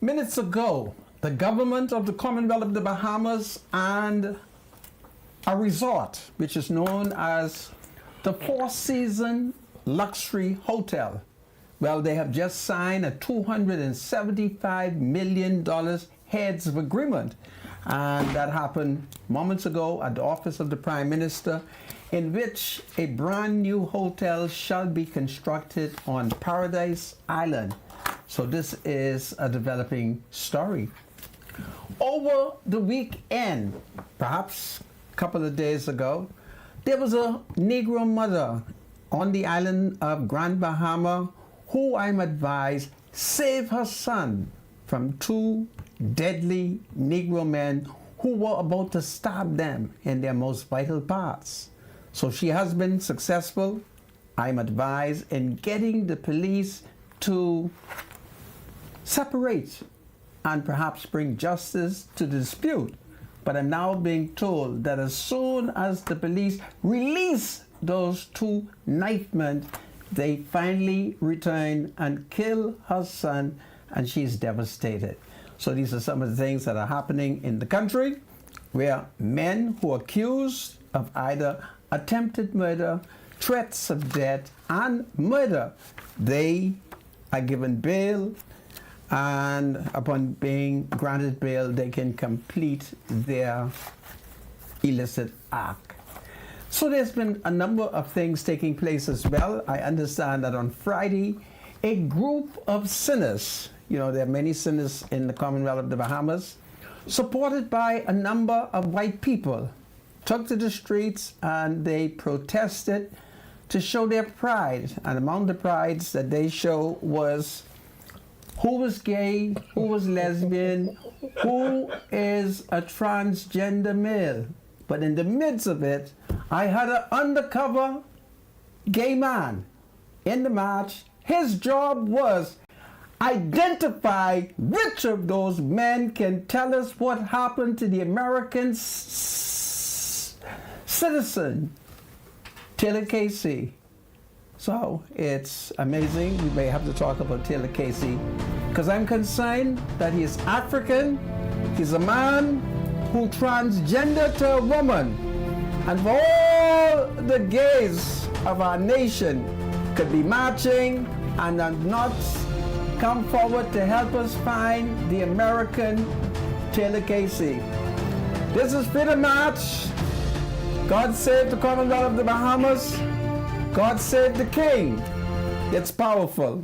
Minutes ago, the government of the Commonwealth of the Bahamas and a resort, which is known as the Four Seasons Luxury Hotel. Well, they have just signed a $275 million heads of agreement. And that happened moments ago at the office of the Prime Minister, in which a brand new hotel shall be constructed on Paradise Island. So this is a developing story. Over the weekend, perhaps a couple of days ago, there was a Negro mother on the island of Grand Bahama who, I'm advised, saved her son from two deadly Negro men who were about to stab them in their most vital parts. So she has been successful, I'm advised, in getting the police to separate and perhaps bring justice to the dispute. But I'm now being told that as soon as the police release those two knife men, they finally return and kill her son, and she's devastated. So these are some of the things that are happening in the country, where men who are accused of either attempted murder, threats of death, and murder, they are given bail, and upon being granted bail, they can complete their illicit act. So there's been a number of things taking place as well. I understand that on Friday, a group of sinners, there are many sinners in the Commonwealth of the Bahamas, supported by a number of white people, took to the streets and they protested to show their pride. And among the prides that they show was who was gay, who was lesbian, who is a transgender male. But in the midst of it, I had an undercover gay man in the march. His job was identify which of those men can tell us what happened to the American citizen, Taylor Casey. So it's amazing. We may have to talk about Taylor Casey because I'm concerned that he's African. He's a man who transgender to a woman. And for all the gays of our nation could be marching and not come forward to help us find the American Taylor Casey. This is Freedom March. God save the Commonwealth of the Bahamas. God save the King. It's powerful.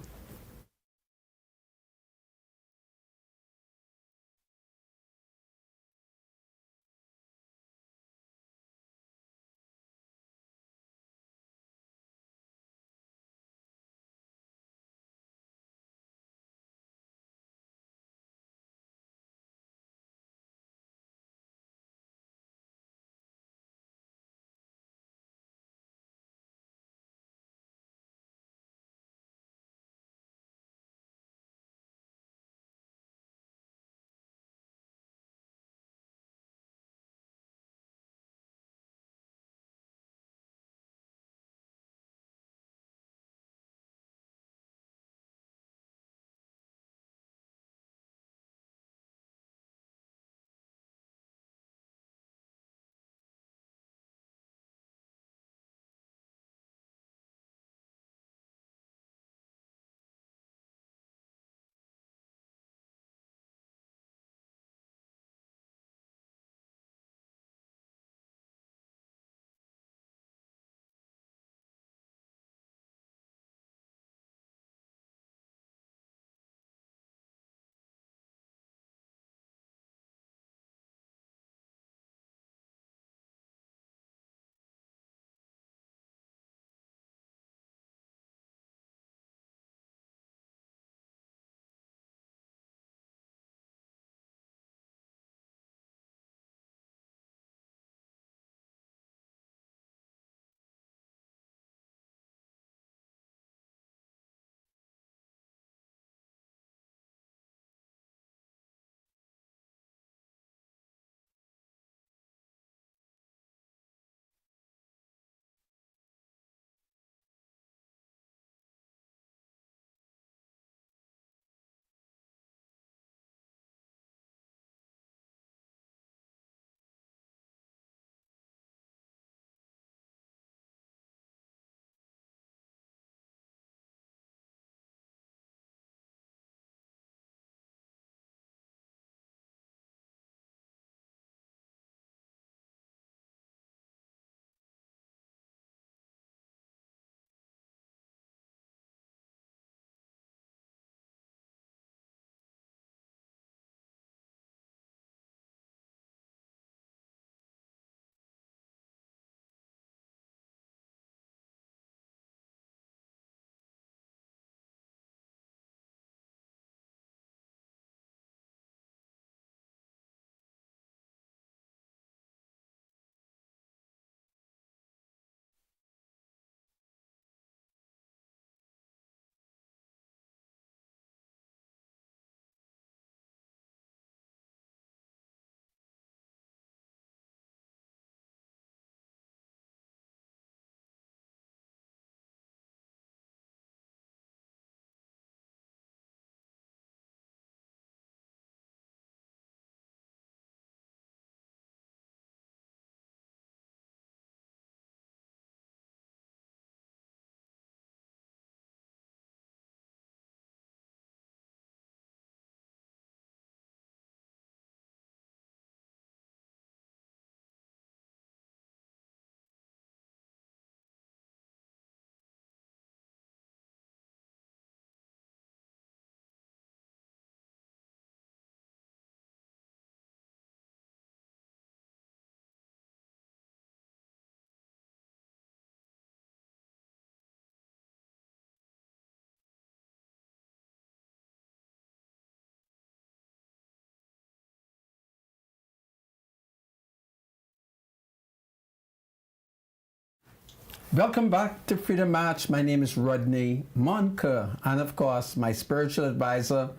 Welcome back to Freedom March. My name is Rodney Monker, and of course, my spiritual advisor.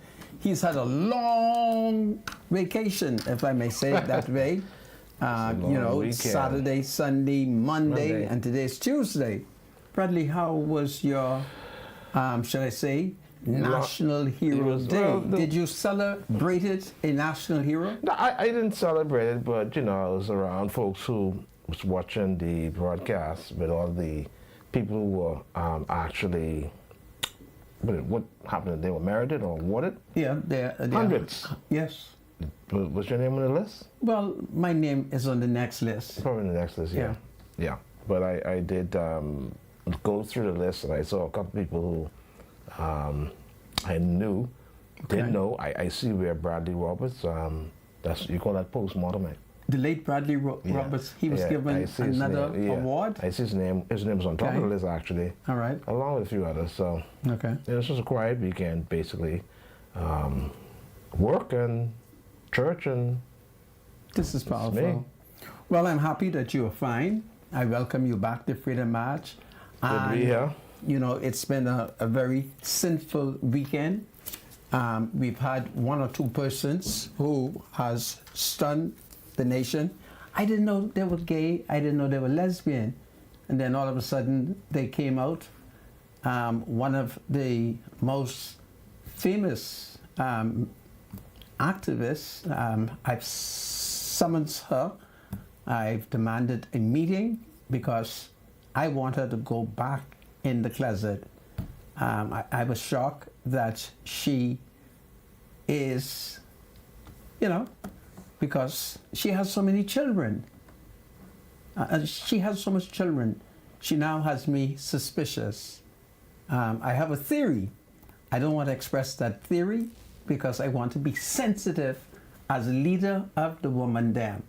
He's had a long vacation, if I may say it that way. Weekend. Saturday, Sunday, Monday, and today's Tuesday. Bradley, how was your, should I say, National Hero Day? Did you celebrate it a national hero? No, I didn't celebrate it, but I was around folks who was watching the broadcast with all the people who were actually, what happened? They were merited or awarded? Yeah, they're hundreds. Yes. Was your name on the list? Well, my name is on the next list. Probably on the next list, yeah. But I did go through the list, and I saw a couple people who I knew, didn't know. I see where Bradley Roberts, you call that post-mortem, right? The late Bradley Roberts, he was given another award? I see his name. His name was on top of the list, actually. All right. Along with a few others. So, it was just a quiet weekend, basically. Work and church and... This is powerful. Well, I'm happy that you are fine. I welcome you back to Freedom March. Good to be here. It's been a very sinful weekend. We've had one or two persons who has stunned the nation. I didn't know they were gay. I didn't know they were lesbian. And then all of a sudden they came out. One of the most famous activists, I've summoned her. I've demanded a meeting because I want her to go back in the closet. I was shocked that she is, because she has so many children. She has so much children. She now has me suspicious. I have a theory. I don't want to express that theory because I want to be sensitive as a leader of the woman dam.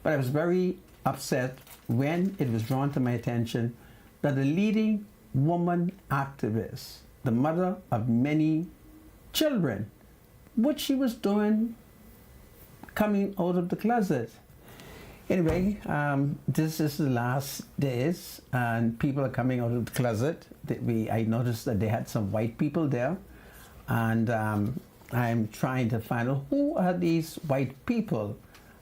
But I was very upset when it was drawn to my attention that the leading woman activist, the mother of many children, what she was doing coming out of the closet. Anyway, this is the last days and people are coming out of the closet. I noticed that they had some white people there, and I'm trying to find out who are these white people.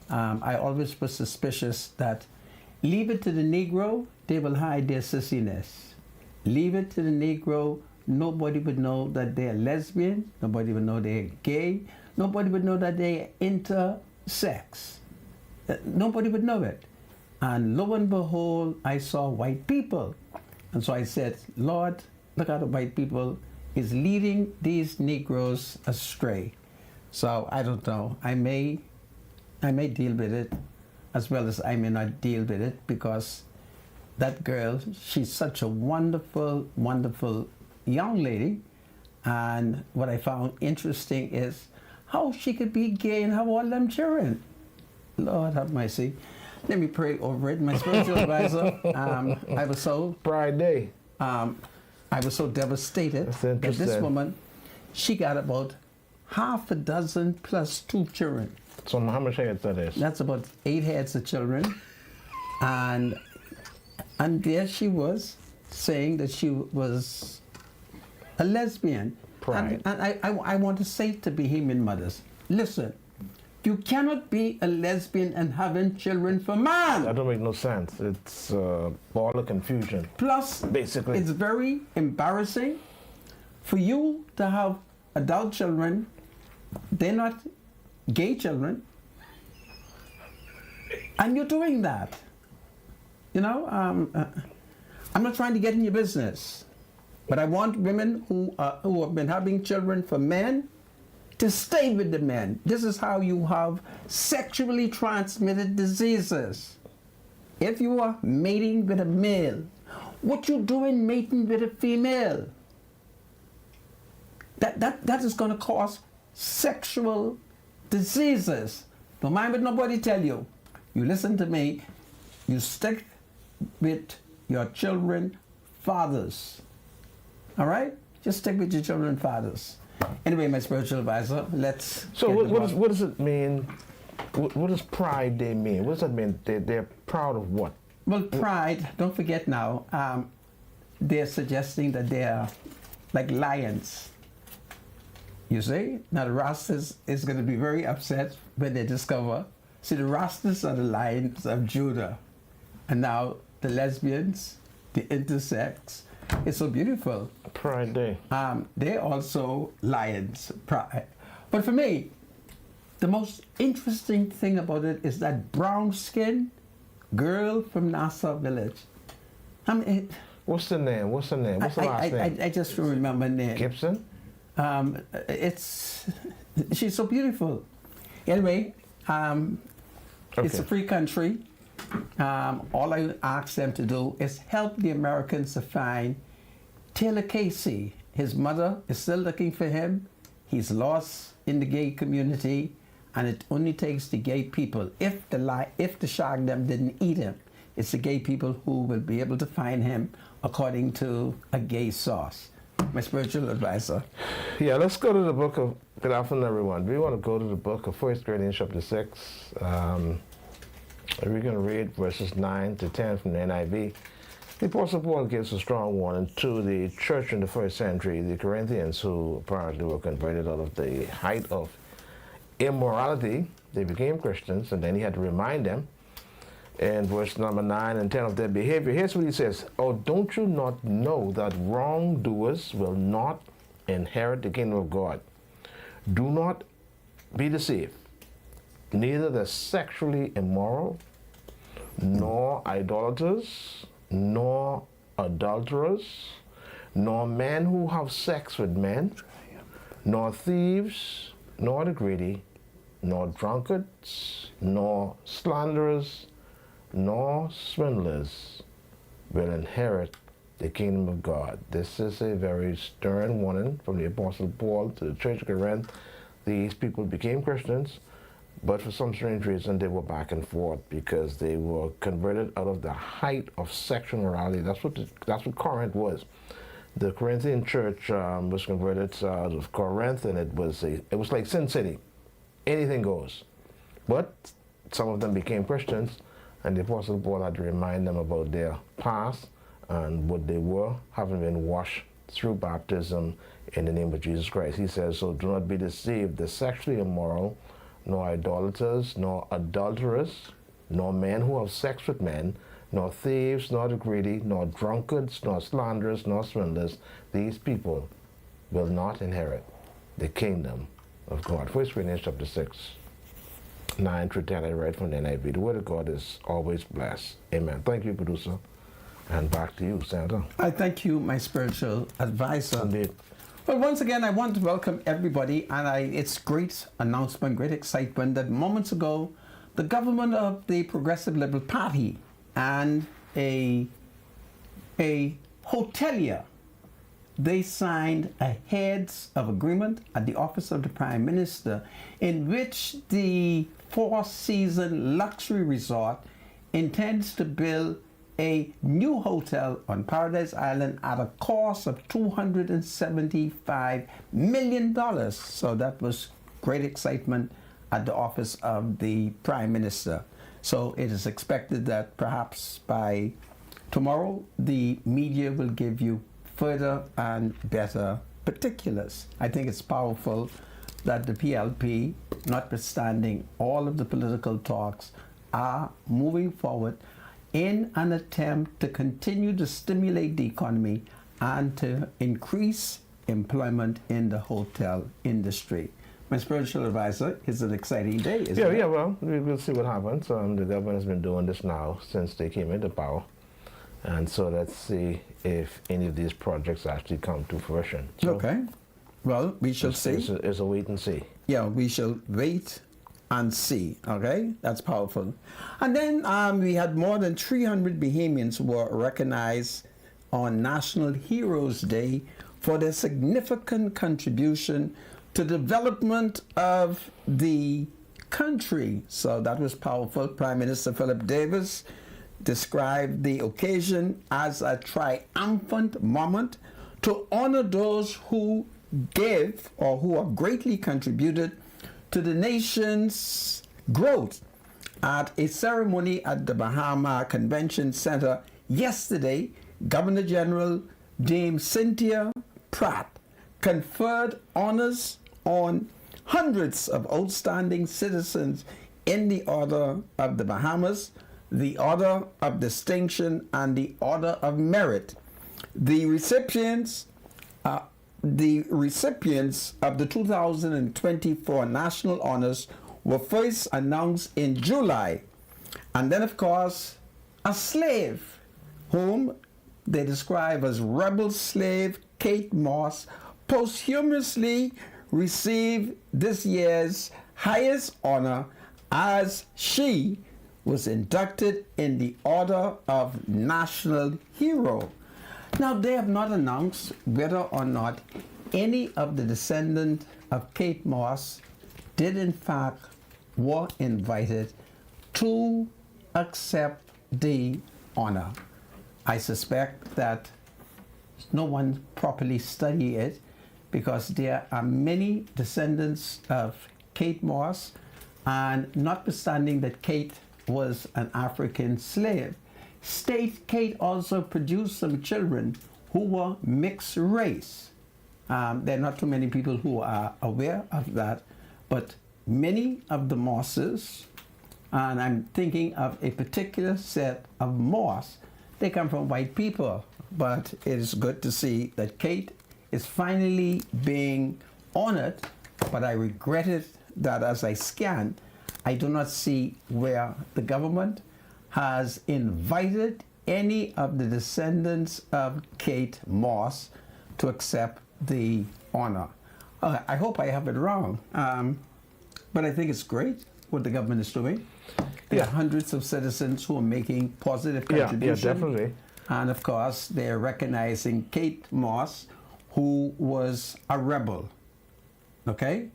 I always was suspicious that leave it to the Negro, they will hide their sissiness. Leave it to the Negro, nobody would know that they're lesbian, nobody would know they're gay, nobody would know that they're intersex. Nobody would know it. And lo and behold, I saw white people. And so I said, Lord, look how the white people is leading these Negroes astray. So I don't know. I may deal with it as well as I may not deal with it, because that girl, she's such a wonderful, wonderful young lady. And what I found interesting is how she could be gay and have all them children. Lord have mercy. Let me pray over it. My spiritual advisor, I was so... Pride Day. I was so devastated that this woman, she got about half a dozen plus 2 children. So how much heads that is? That's about 8 heads of children. And there she was saying that she was a lesbian. Pride. And I want to say to Bahamian mothers, listen, you cannot be a lesbian and having children for man. That don't make no sense. It's all the confusion. Plus, basically, it's very embarrassing for you to have adult children. They're not gay children. And you're doing that. I'm not trying to get in your business. But I want women who have been having children for men to stay with the men. This is how you have sexually transmitted diseases. If you are mating with a male, what you doing mating with a female? That is going to cause sexual diseases. Don't mind what nobody tell you. You listen to me. You stick with your children fathers. All right? Just stick with your children fathers. Anyway, my spiritual advisor, let's... So what does it mean? What does Pride Day mean? What does that mean? They're proud of what? Well, Pride, don't forget now, they're suggesting that they're like lions. You see? Now the Rastas is going to be very upset when they discover, see, the Rastas are the lions of Judah. And now the lesbians, the intersex, it's so beautiful. Pride Day. They're also lions. Pride. But for me, the most interesting thing about it is that brown skin girl from Nassau Village. I mean, What's the name? What's the name? What's the last name? I just don't remember her name. Gibson? She's so beautiful. Anyway, it's a free country. All I ask them to do is help the Americans to find Taylor Casey. His mother is still looking for him. He's lost in the gay community, and it only takes the gay people. If the shark them didn't eat him, it's the gay people who will be able to find him, according to a gay source. My spiritual advisor. Yeah, let's go to the book of, good afternoon everyone. We want to go to the book of 1 Corinthians chapter 6. We're going to read verses 9 to 10 from the NIV. The Apostle Paul gives a strong warning to the church in the first century, the Corinthians, who apparently were converted out of the height of immorality. They became Christians, and then he had to remind them in verse number 9 and 10 of their behavior. Here's what he says. Oh, don't you not know that wrongdoers will not inherit the kingdom of God? Do not be deceived. Neither the sexually immoral, nor idolaters, nor adulterers, nor men who have sex with men, nor thieves, nor the greedy, nor drunkards, nor slanderers, nor swindlers will inherit the kingdom of God. This is a very stern warning from the Apostle Paul to the church of Corinth. These people became Christians, but for some strange reason they were back and forth because they were converted out of the height of sexual morality. That's what Corinth was. The Corinthian church was converted out of Corinth, and it was like Sin City. Anything goes. But some of them became Christians, and the Apostle Paul had to remind them about their past and what they were, having been washed through baptism in the name of Jesus Christ. He says, so do not be deceived. The sexually immoral, nor idolaters, nor adulterers, nor men who have sex with men, nor thieves, nor the greedy, nor drunkards, nor slanderers, nor swindlers, these people will not inherit the kingdom of God. 1 Corinthians chapter 6, 9 through 10, I read from the NIV. The word of God is always blessed. Amen. Thank you, producer. And back to you, Santa. I thank you, my spiritual advisor. Indeed. Well, once again, I want to welcome everybody, and it's great announcement, great excitement that moments ago, the government of the Progressive Liberal Party and a hotelier, they signed a heads of agreement at the office of the Prime Minister, in which the Four-Season Luxury Resort intends to build a new hotel on Paradise Island at a cost of $275 million. So that was great excitement at the office of the Prime Minister. So it is expected that perhaps by tomorrow, the media will give you further and better particulars. I think it's powerful that the PLP, notwithstanding all of the political talks, are moving forward in an attempt to continue to stimulate the economy and to increase employment in the hotel industry. My spiritual advisor, it's an exciting day, isn't it? Yeah, well, we'll see what happens. The government has been doing this now since they came into power. And so let's see if any of these projects actually come to fruition. So okay. Well, we shall see. It's a wait and see. Yeah, we shall wait and see. Okay, that's powerful. And then we had more than 300 Bahamians who were recognized on National Heroes Day for their significant contribution to development of the country. So that was powerful. Prime Minister Philip Davis described the occasion as a triumphant moment to honor those who gave or who have greatly contributed to the nation's growth At a ceremony at the Bahama Convention Center yesterday, Governor General Dame Cynthia Pratt conferred honors on hundreds of outstanding citizens in the Order of the Bahamas, the Order of Distinction, and the Order of Merit. The recipients of the 2024 national honors were first announced in July. And then, of course, a slave whom they describe as rebel slave Kate Moss posthumously received this year's highest honor as she was inducted in the Order of National Hero. Now, they have not announced whether or not any of the descendants of Kate Moss did in fact were invited to accept the honor. I suspect that no one properly studied it because there are many descendants of Kate Moss, and notwithstanding that Kate was an African slave, Kate also produced some children who were mixed race. There are not too many people who are aware of that, but many of the Mosses, and I'm thinking of a particular set of Moss, they come from white people, but it is good to see that Kate is finally being honored, but I regretted that as I scanned, I do not see where the government has invited any of the descendants of Kate Moss to accept the honor. I hope I have it wrong, but I think it's great what the government is doing. There are hundreds of citizens who are making positive contributions. Yeah, definitely. And of course, they're recognizing Kate Moss, who was a rebel, okay?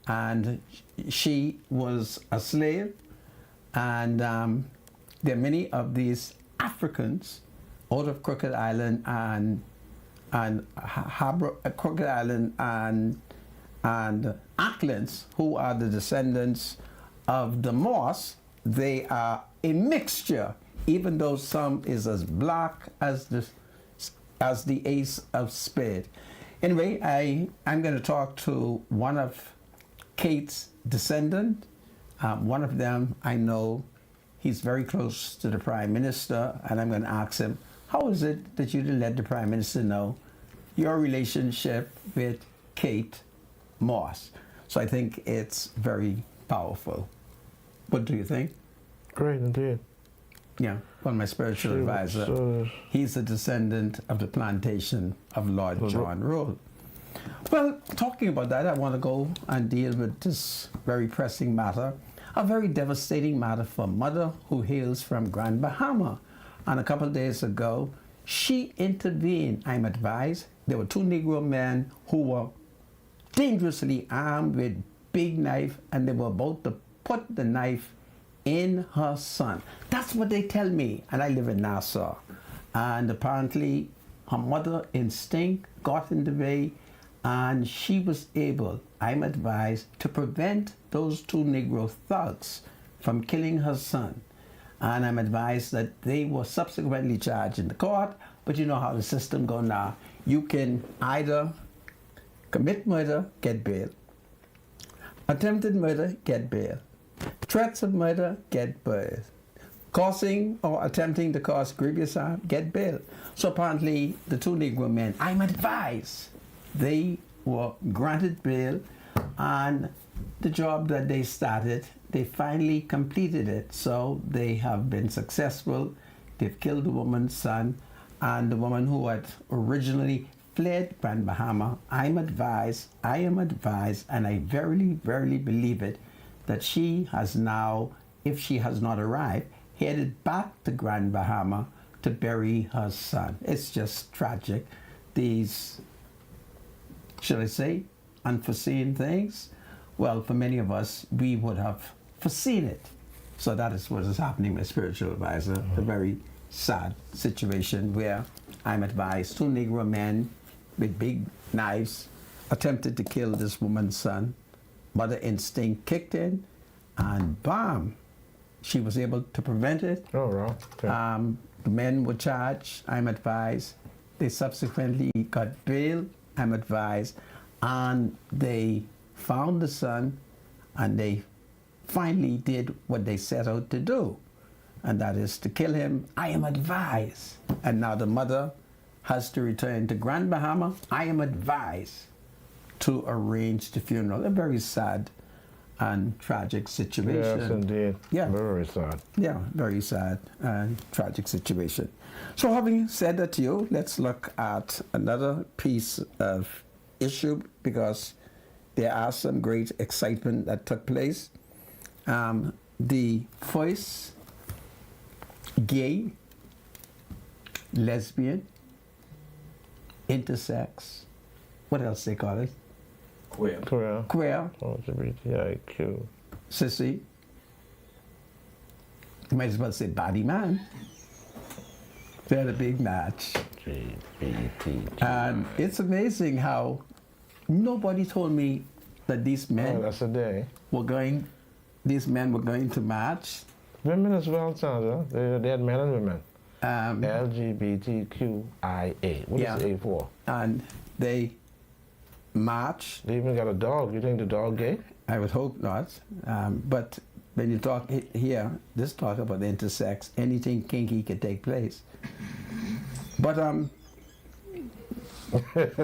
And she was a slave, and there are many of these Africans out of Crooked Island and Crooked Island and Acklands, who are the descendants of the Moss. They are a mixture, even though some is as black as the Ace of Spades. Anyway, I'm going to talk to one of Kate's descendants. One of them, I know he's very close to the Prime Minister, and I'm going to ask him, how is it that you didn't let the Prime Minister know your relationship with Kate Moss? So I think it's very powerful. What do you think? Great, indeed. Yeah, well, my spiritual advisor, he's a descendant of the plantation of Lord John Roll. Well, talking about that, I want to go and deal with this very pressing matter, a very devastating matter for a mother who hails from Grand Bahama. And a couple of days ago, she intervened. I'm advised there were two Negro men who were dangerously armed with big knife, and they were about to put the knife in her son. That's what they tell me, and I live in Nassau. And apparently her mother instinct got in the way, and she was able, I'm advised, to prevent those two Negro thugs from killing her son. And I'm advised that they were subsequently charged in the court, but you know how the system goes now. You can either commit murder, get bail. Attempted murder, get bail. Threats of murder, get bail. Causing or attempting to cause grievous harm, get bail. So apparently the two Negro men, I'm advised, they were granted bail, and the job that they started, they finally completed it. So they have been successful. They've killed the woman's son, and the woman who had originally fled Grand Bahama, I am advised, and I verily, verily believe it, that she has now, if she has not arrived, headed back to Grand Bahama to bury her son. It's just tragic. These, should I say, unforeseen things? Well, for many of us, we would have foreseen it. So that is what is happening, my spiritual advisor. A very sad situation where I'm advised two Negro men with big knives attempted to kill this woman's son. Mother instinct kicked in, and bam, she was able to prevent it. Oh, wow. Okay. The men were charged, I'm advised. They subsequently got bail, I'm advised. And they found the son, and they finally did what they set out to do, and that is to kill him, I am advised. And now the mother has to return to Grand Bahama, I am advised, to arrange the funeral. A very sad and tragic situation. Yes, indeed. Yeah. Very sad. Yeah, very sad and tragic situation. So having said that to you, let's look at another piece of issue, because there are some great excitement that took place. The first gay, lesbian, intersex, what else they call it? Queer. Queer, LGBTIQ. sissy, you might as well say body man. They had a big match. LGBT. And it's amazing how nobody told me that these Oh, men that's a day. were going to march. Women as well, Sandra. They had men and women. Um, LGBTQIA. What Yeah. is A for? and they marched. They even got a dog. You think the dog gay? I would hope not. But when you talk here, this talk about the intersex, anything kinky could take place. But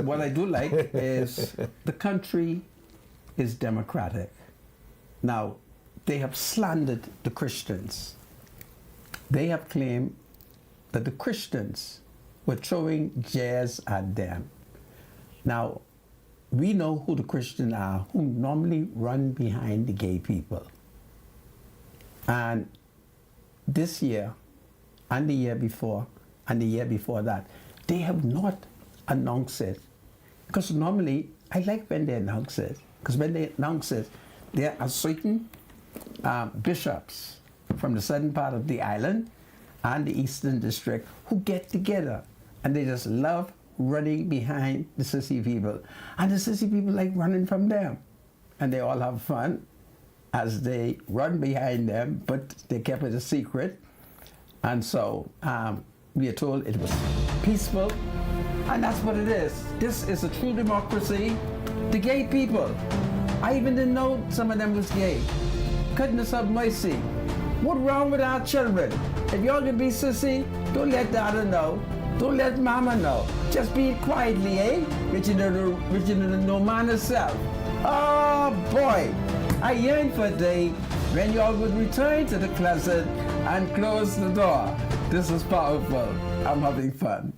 what I do like is the country is democratic. Now, they have slandered the Christians. They have claimed that the Christians were throwing jazz at them. Now, we know who the Christians are, who normally run behind the gay people. And this year, and the year before, and the year before that, they have not announced it. Because normally, I like when they announce it. Because when they announce it, there are certain bishops from the southern part of the island and the eastern district who get together, and they just love running behind the sissy people. And the sissy people like running from them. And they all have fun as they run behind them, but they kept it a secret. And so we are told it was peaceful, and that's what it is. This is a true democracy. The gay people, I even didn't know some of them was gay. Goodness of mercy. What wrong with our children? If y'all can be sissy, don't let Dada know. Don't let Mama know. Just be it quietly, eh? Richard the no man herself. Oh boy, I yearn for a day when y'all would return to the closet and close the door. This is powerful. I'm having fun.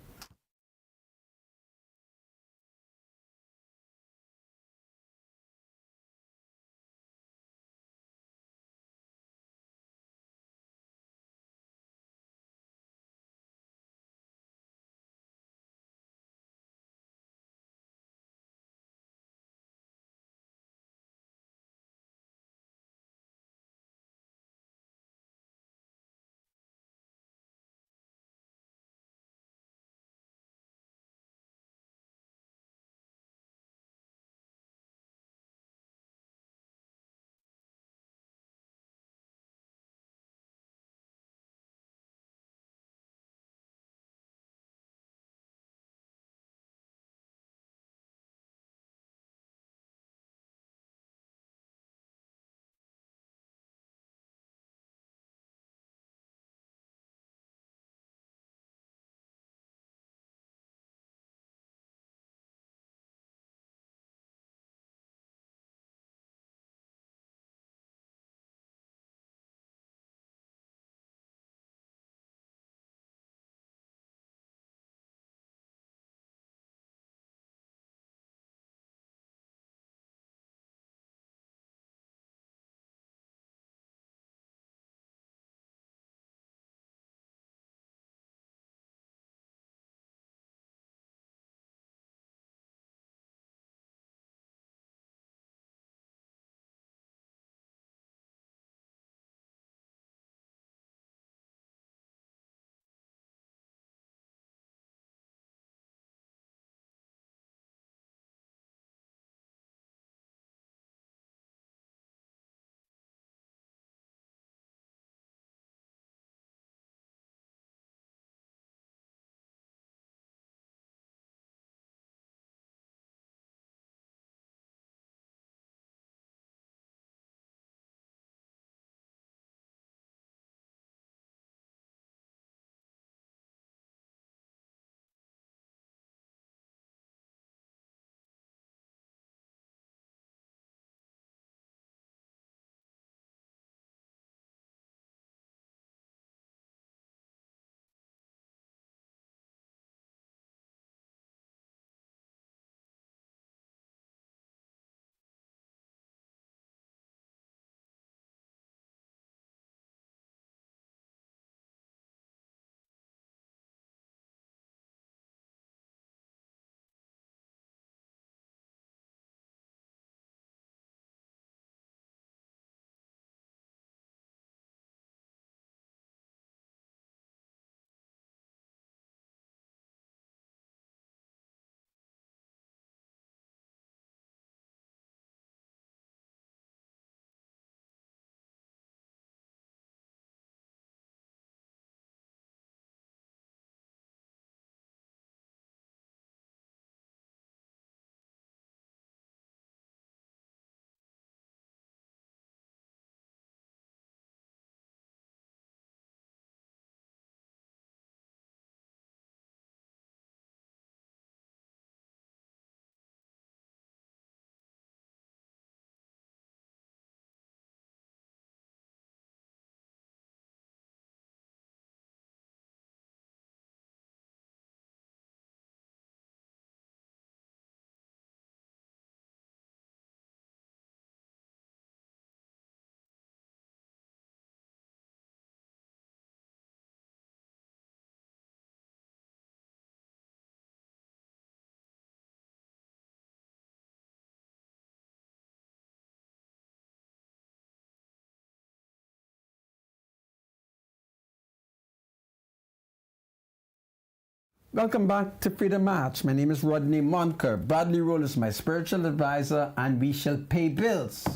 Welcome back to Freedom March. My name is Rodney Monker. Bradley Roll is my spiritual advisor, and we shall pay bills.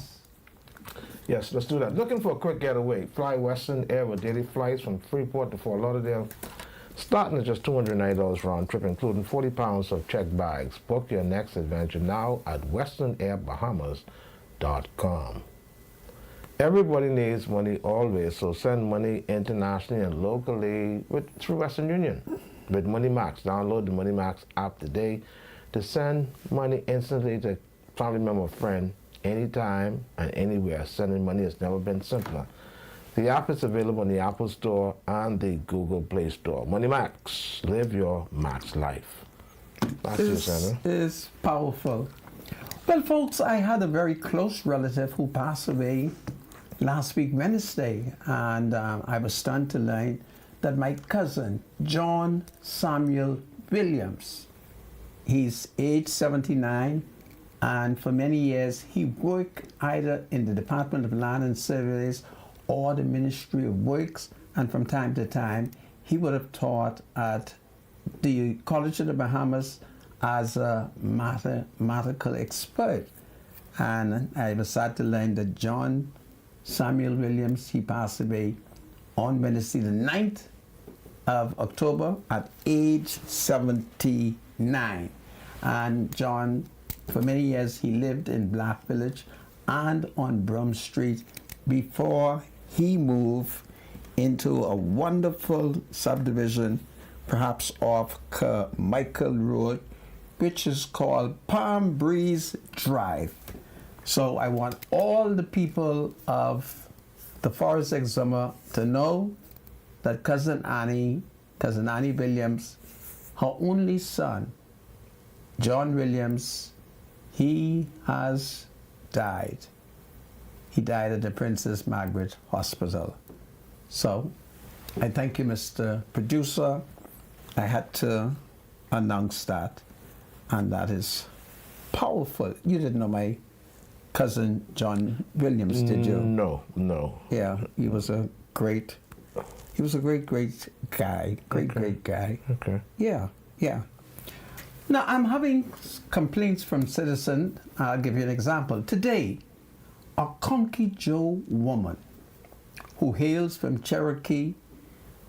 Yes, let's do that. Looking for a quick getaway? Fly Western Air with daily flights from Freeport to Fort Lauderdale, starting at just $290 round trip, including 40 pounds of checked bags. Book your next adventure now at westernAirBahamas.com. Everybody needs money always, so send money internationally and locally through Western Union. With Money Max, download the Money Max app today to send money instantly to a family member or friend anytime and anywhere. Sending money has never been simpler. The app is available in the Apple Store and the Google Play Store. Money Max, live your max life. That's you, Senator. Is powerful. Well, folks, I had a very close relative who passed away last week, Wednesday, and I was stunned to learn that my cousin, John Samuel Williams, he's age 79, and for many years he worked either in the Department of Land and Surveys or the Ministry of Works, and from time to time he would have taught at the College of the Bahamas as a mathematical expert. And I was sad to learn that John Samuel Williams, he passed away on Wednesday the 9th of October at age 79. And John, for many years, he lived in Black Village and on Brum Street before he moved into a wonderful subdivision, perhaps off Carmichael Road, which is called Palm Breeze Drive. So I want all the people of the Forest Exuma to know that Cousin Annie Williams, her only son, John Williams, he has died. He died at the Princess Margaret Hospital. So I thank you, Mr. Producer. I had to announce that, and that is powerful. You didn't know my cousin John Williams, did you? No. Yeah, he was a great guy. Great guy. Okay. Yeah. Now, I'm having complaints from citizens. I'll give you an example. Today, a Conky Joe woman who hails from Cherokee,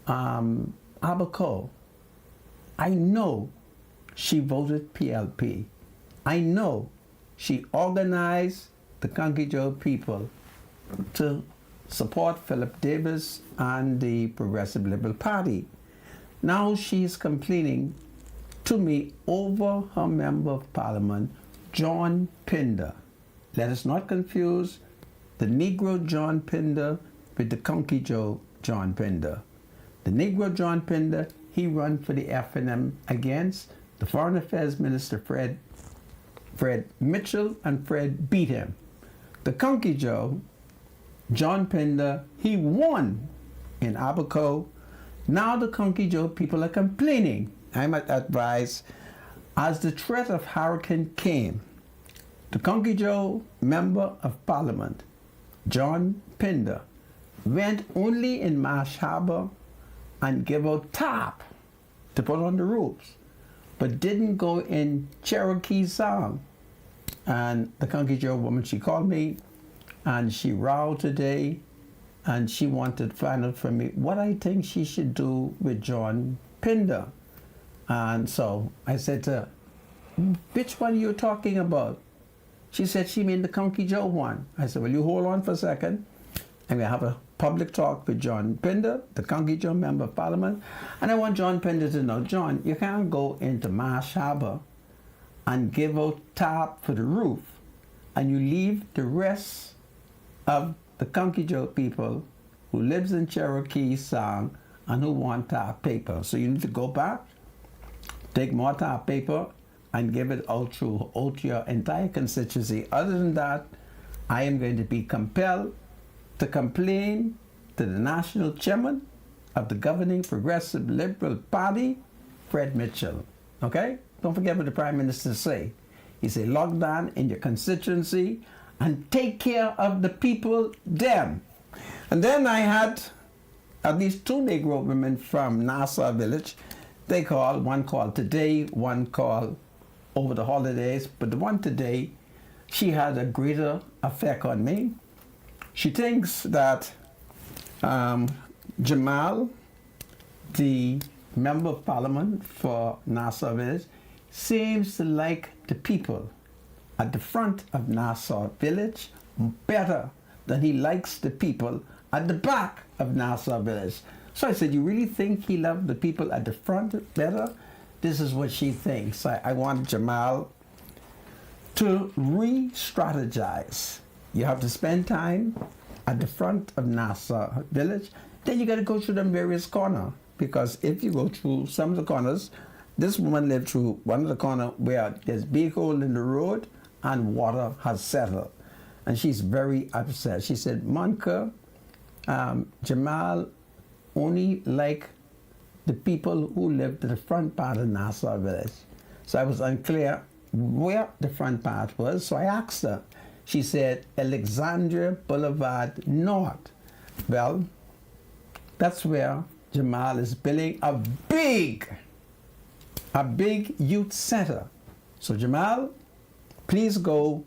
Abaco, I know she voted PLP. I know she organized the Conky Joe people to support Philip Davis and the Progressive Liberal Party. Now she is complaining to me over her Member of Parliament, John Pinder. Let us not confuse the Negro John Pinder with the Conky Joe John Pinder. The Negro John Pinder, he ran for the FNM against the Foreign Affairs Minister Fred Mitchell, and Fred beat him. The Conky Joe, John Pinder, he won in Abaco. Now the Conky Joe people are complaining. I might advise, as the threat of hurricane came, the Conky Joe Member of Parliament, John Pinder, went only in Marsh Harbor and gave out tarp to put on the roofs, but didn't go in Cherokee Sound. And the Conky Joe woman, she called me and she rowed today, and she wanted to find out from me what I think she should do with John Pinder. And so I said to her, which one are you talking about? She said she meant the Conky Joe one. I said, well, you hold on for a second. I'm going to have a public talk with John Pinder, the Conky Joe Member of Parliament. And I want John Pinder to know, John, you can't go into Marsh Harbor and give out tarp for the roof, and you leave the rest of the Conky Joe people who lives in Cherokee Sound and who want tarp paper. So you need to go back, take more tarp paper, and give it out to your entire constituency. Other than that, I am going to be compelled to complain to the national chairman of the governing Progressive Liberal Party, Fred Mitchell. Okay? Don't forget what the Prime Minister say. He say, log down in your constituency and take care of the people them. And then I had at least two Negro women from Nassau Village. They called, one called today, one called over the holidays, but the one today, she had a greater effect on me. She thinks that Jamal, the member of parliament for Nassau Village, seems to like the people at the front of Nassau Village better than he likes the people at the back of Nassau Village. So I said, you really think he loved the people at the front better? This is what she thinks. I want Jamal to re-strategize. You have to spend time at the front of Nassau Village. Then you got to go through them various corners. Because if you go through some of the corners, this woman lived through one of the corners where there's big hole in the road and water has settled. And she's very upset. She said, Monica, Jamal only like the people who lived in the front part of Nassau Village. So I was unclear where the front part was, so I asked her. She said, Alexandria Boulevard North. Well, that's where Jamal is building a big youth center. So Jamal, please go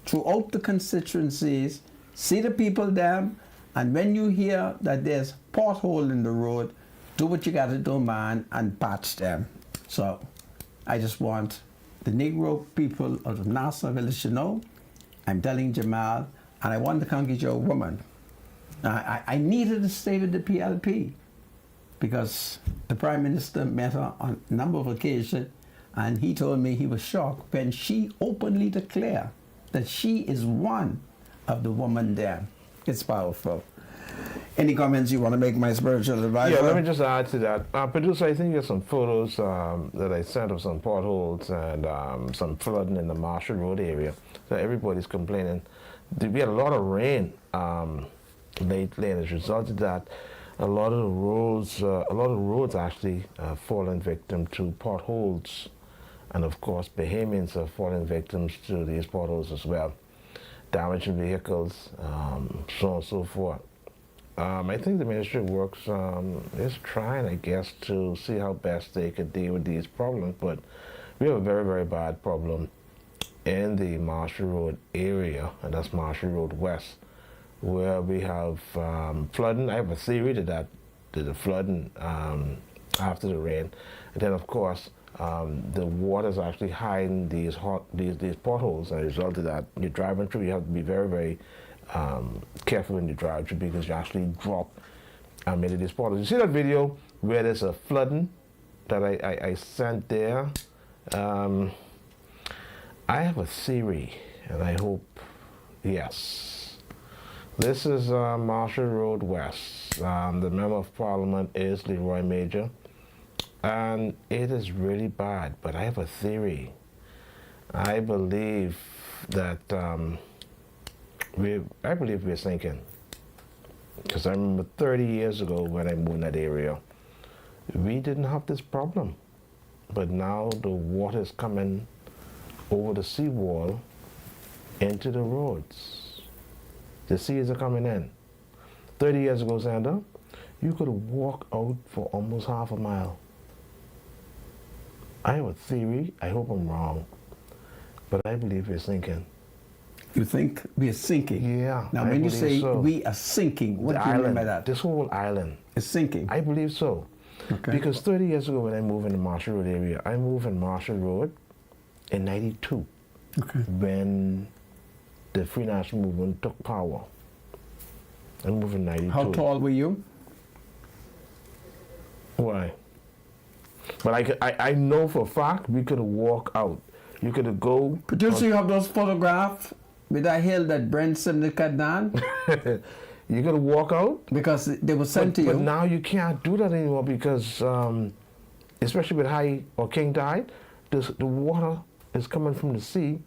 throughout the constituencies, see the people there, and when you hear that there's pothole in the road, do what you got to do, man, and patch them. So I just want the Negro people of Nassau Village to know I'm telling Jamal, and I want the Congregational woman. I needed to stay with the PLP because the Prime Minister met her on a number of occasions, and he told me he was shocked when she openly declared that she is one of the women there. It's powerful. Any comments you want to make, my spiritual advisor? Yeah, let me just add to that. Producer, I think there's some photos that I sent of some potholes and some flooding in the Marshall Road area. So everybody's complaining. We had a lot of rain lately, and it's resulted that a lot of the roads actually fallen victim to potholes, and of course, Bahamians are falling victims to these potholes as well, damaging vehicles, so on and so forth. I think the Ministry of Works is trying, I guess, to see how best they could deal with these problems, but we have a very, very bad problem in the Marshall Road area, and that's Marshall Road West, where we have flooding. I have a theory to the flooding after the rain, and then of course the water is actually hiding these potholes, and as a result of that, you're driving through, you have to be very, very careful when you drive through because you actually drop into these potholes. You see that video where there's a flooding that I sent there? I have a theory, and I hope, yes. This is Marshall Road West. The Member of Parliament is Leroy Major, and it is really bad, but I have a theory. I believe that we're sinking. Because I remember 30 years ago when I moved in that area, we didn't have this problem. But now the water is coming over the seawall into the roads. The seas are coming in. 30 years ago, Xander, you could walk out for almost half a mile. I have a theory. I hope I'm wrong. But I believe we're sinking. You think we're sinking? Yeah. Now, when you say so, we are sinking, what do you mean by that? This whole island is sinking. I believe so. Okay. Because 30 years ago when I moved in the Marshall Road area, I moved in Marshall Road in 92. Okay. When the Free National Movement took power. I moved in 92. How tall were you? Why? But I know for a fact we could walk out. You could go. Producer, you have those photographs with that hill that Brent Simnick had done? You could walk out? Because they were sent to you. But now you can't do that anymore because, especially with high or king tide, the water is coming from the sea.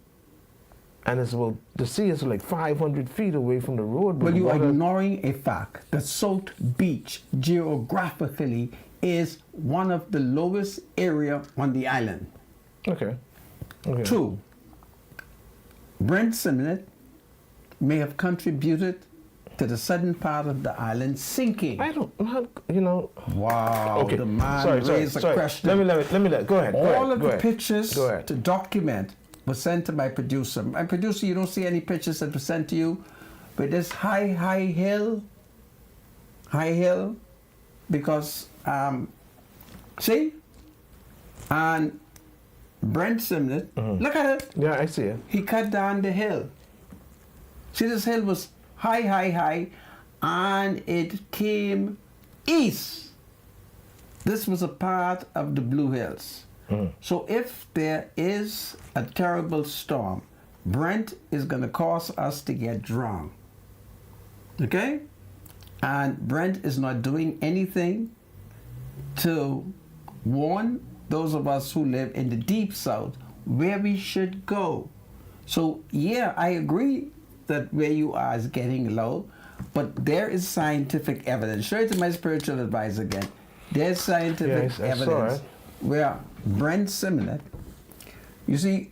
And the sea is like 500 feet away from the road. Well, you are ignoring a fact that South Beach geographically is one of the lowest area on the island. Okay. 2, Brent Simnett may have contributed to the southern part of the island sinking. I don't, you know. Wow, Okay. the man raised a question. Let me, go ahead. All of go the ahead. pictures Go ahead. to document was sent to my producer. My producer, you don't see any pictures that were sent to you, but this high hill, because, see? And Brent Simnett, look at it. Yeah, I see it. He cut down the hill. See, this hill was high, and it came east. This was a part of the Blue Hills. So if there is a terrible storm, Brent is going to cause us to get drowned. Okay? And Brent is not doing anything to warn those of us who live in the deep south where we should go. So yeah, I agree that where you are is getting low, but there is scientific evidence. Show it to my spiritual advisor again. There's scientific evidence where Brent Simnett, you see,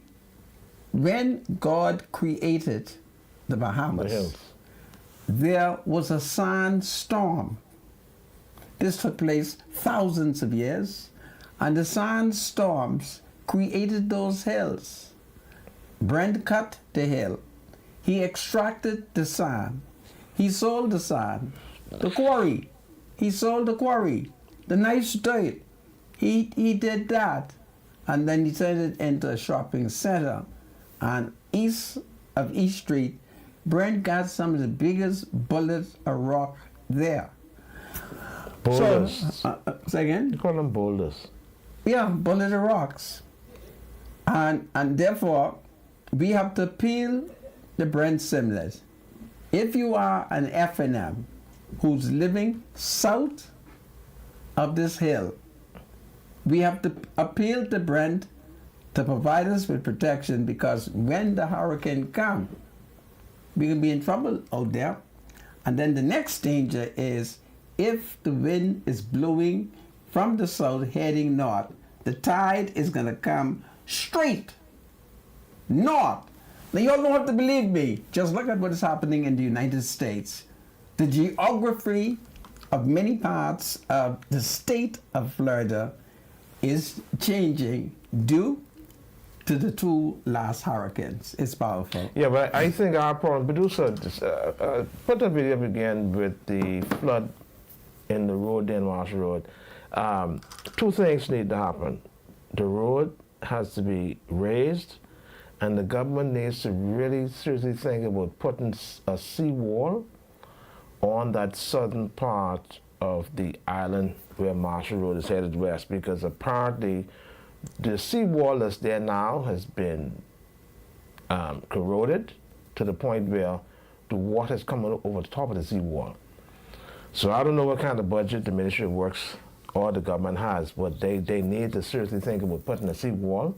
when God created the Bahamas, there was a sandstorm. This took place thousands of years, and the sandstorms created those hills. Brent cut the hill. He extracted the sand. He sold the sand. The quarry. He sold the quarry. The nice dirt. He did that. And then he turned it into a shopping center. And east of East Street, Brent got some of the biggest bullets of rock there. Boulders. So, say again? You call them boulders. Yeah, bullet of rocks. And therefore, we have to peel the Brent Simnett. If you are an FNM who's living south of this hill, we have to appeal to Brent to provide us with protection, because when the hurricane comes, we can be in trouble out there. And then the next danger is if the wind is blowing from the south heading north, the tide is going to come straight north. Now, you all don't have to believe me. Just look at what is happening in the United States. The geography of many parts of the state of Florida is changing due to the two last hurricanes. It's powerful. Yeah, but I think our problem, producer, put the video up again with the flood in the road, Denmarsh Road. Two things need to happen. The road has to be raised, and the government needs to really seriously think about putting a seawall on that southern part of the island where Marshall Road is headed west, because apparently the seawall that's there now has been corroded to the point where the water is coming over the top of the seawall. So I don't know what kind of budget the Ministry of Works or the government has, but they need to seriously think about putting a seawall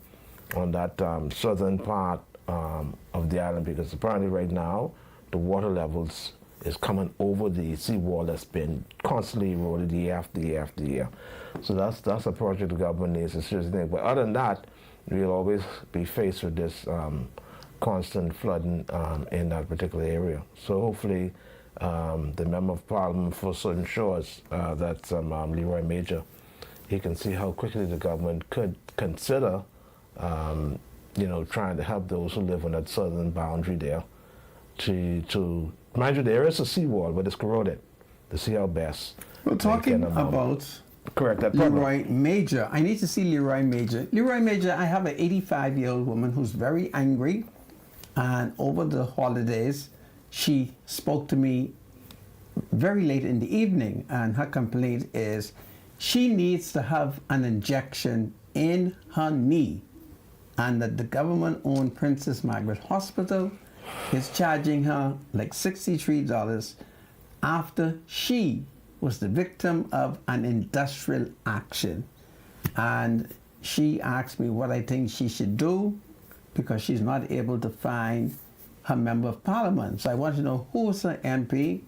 on that southern part of the island, because apparently right now the water levels is coming over the seawall that's been constantly eroded year after year after year. So that's a project the government needs to seriously think. But other than that, we'll always be faced with this constant flooding in that particular area. So hopefully the Member of Parliament for Southern Shores, that's Leroy Major, he can see how quickly the government could consider trying to help those who live on that southern boundary there to mind you, there is a seawall, but it's corroded, to see how best. Well, talking about correct that Leroy Major, I need to see Leroy Major. Leroy Major, I have an 85-year-old woman who's very angry, and over the holidays, she spoke to me very late in the evening, and her complaint is she needs to have an injection in her knee, and that the government-owned Princess Margaret Hospital is charging her like $63 after she was the victim of an industrial action. And she asked me what I think she should do, because she's not able to find her Member of Parliament. So I want to know who's her MP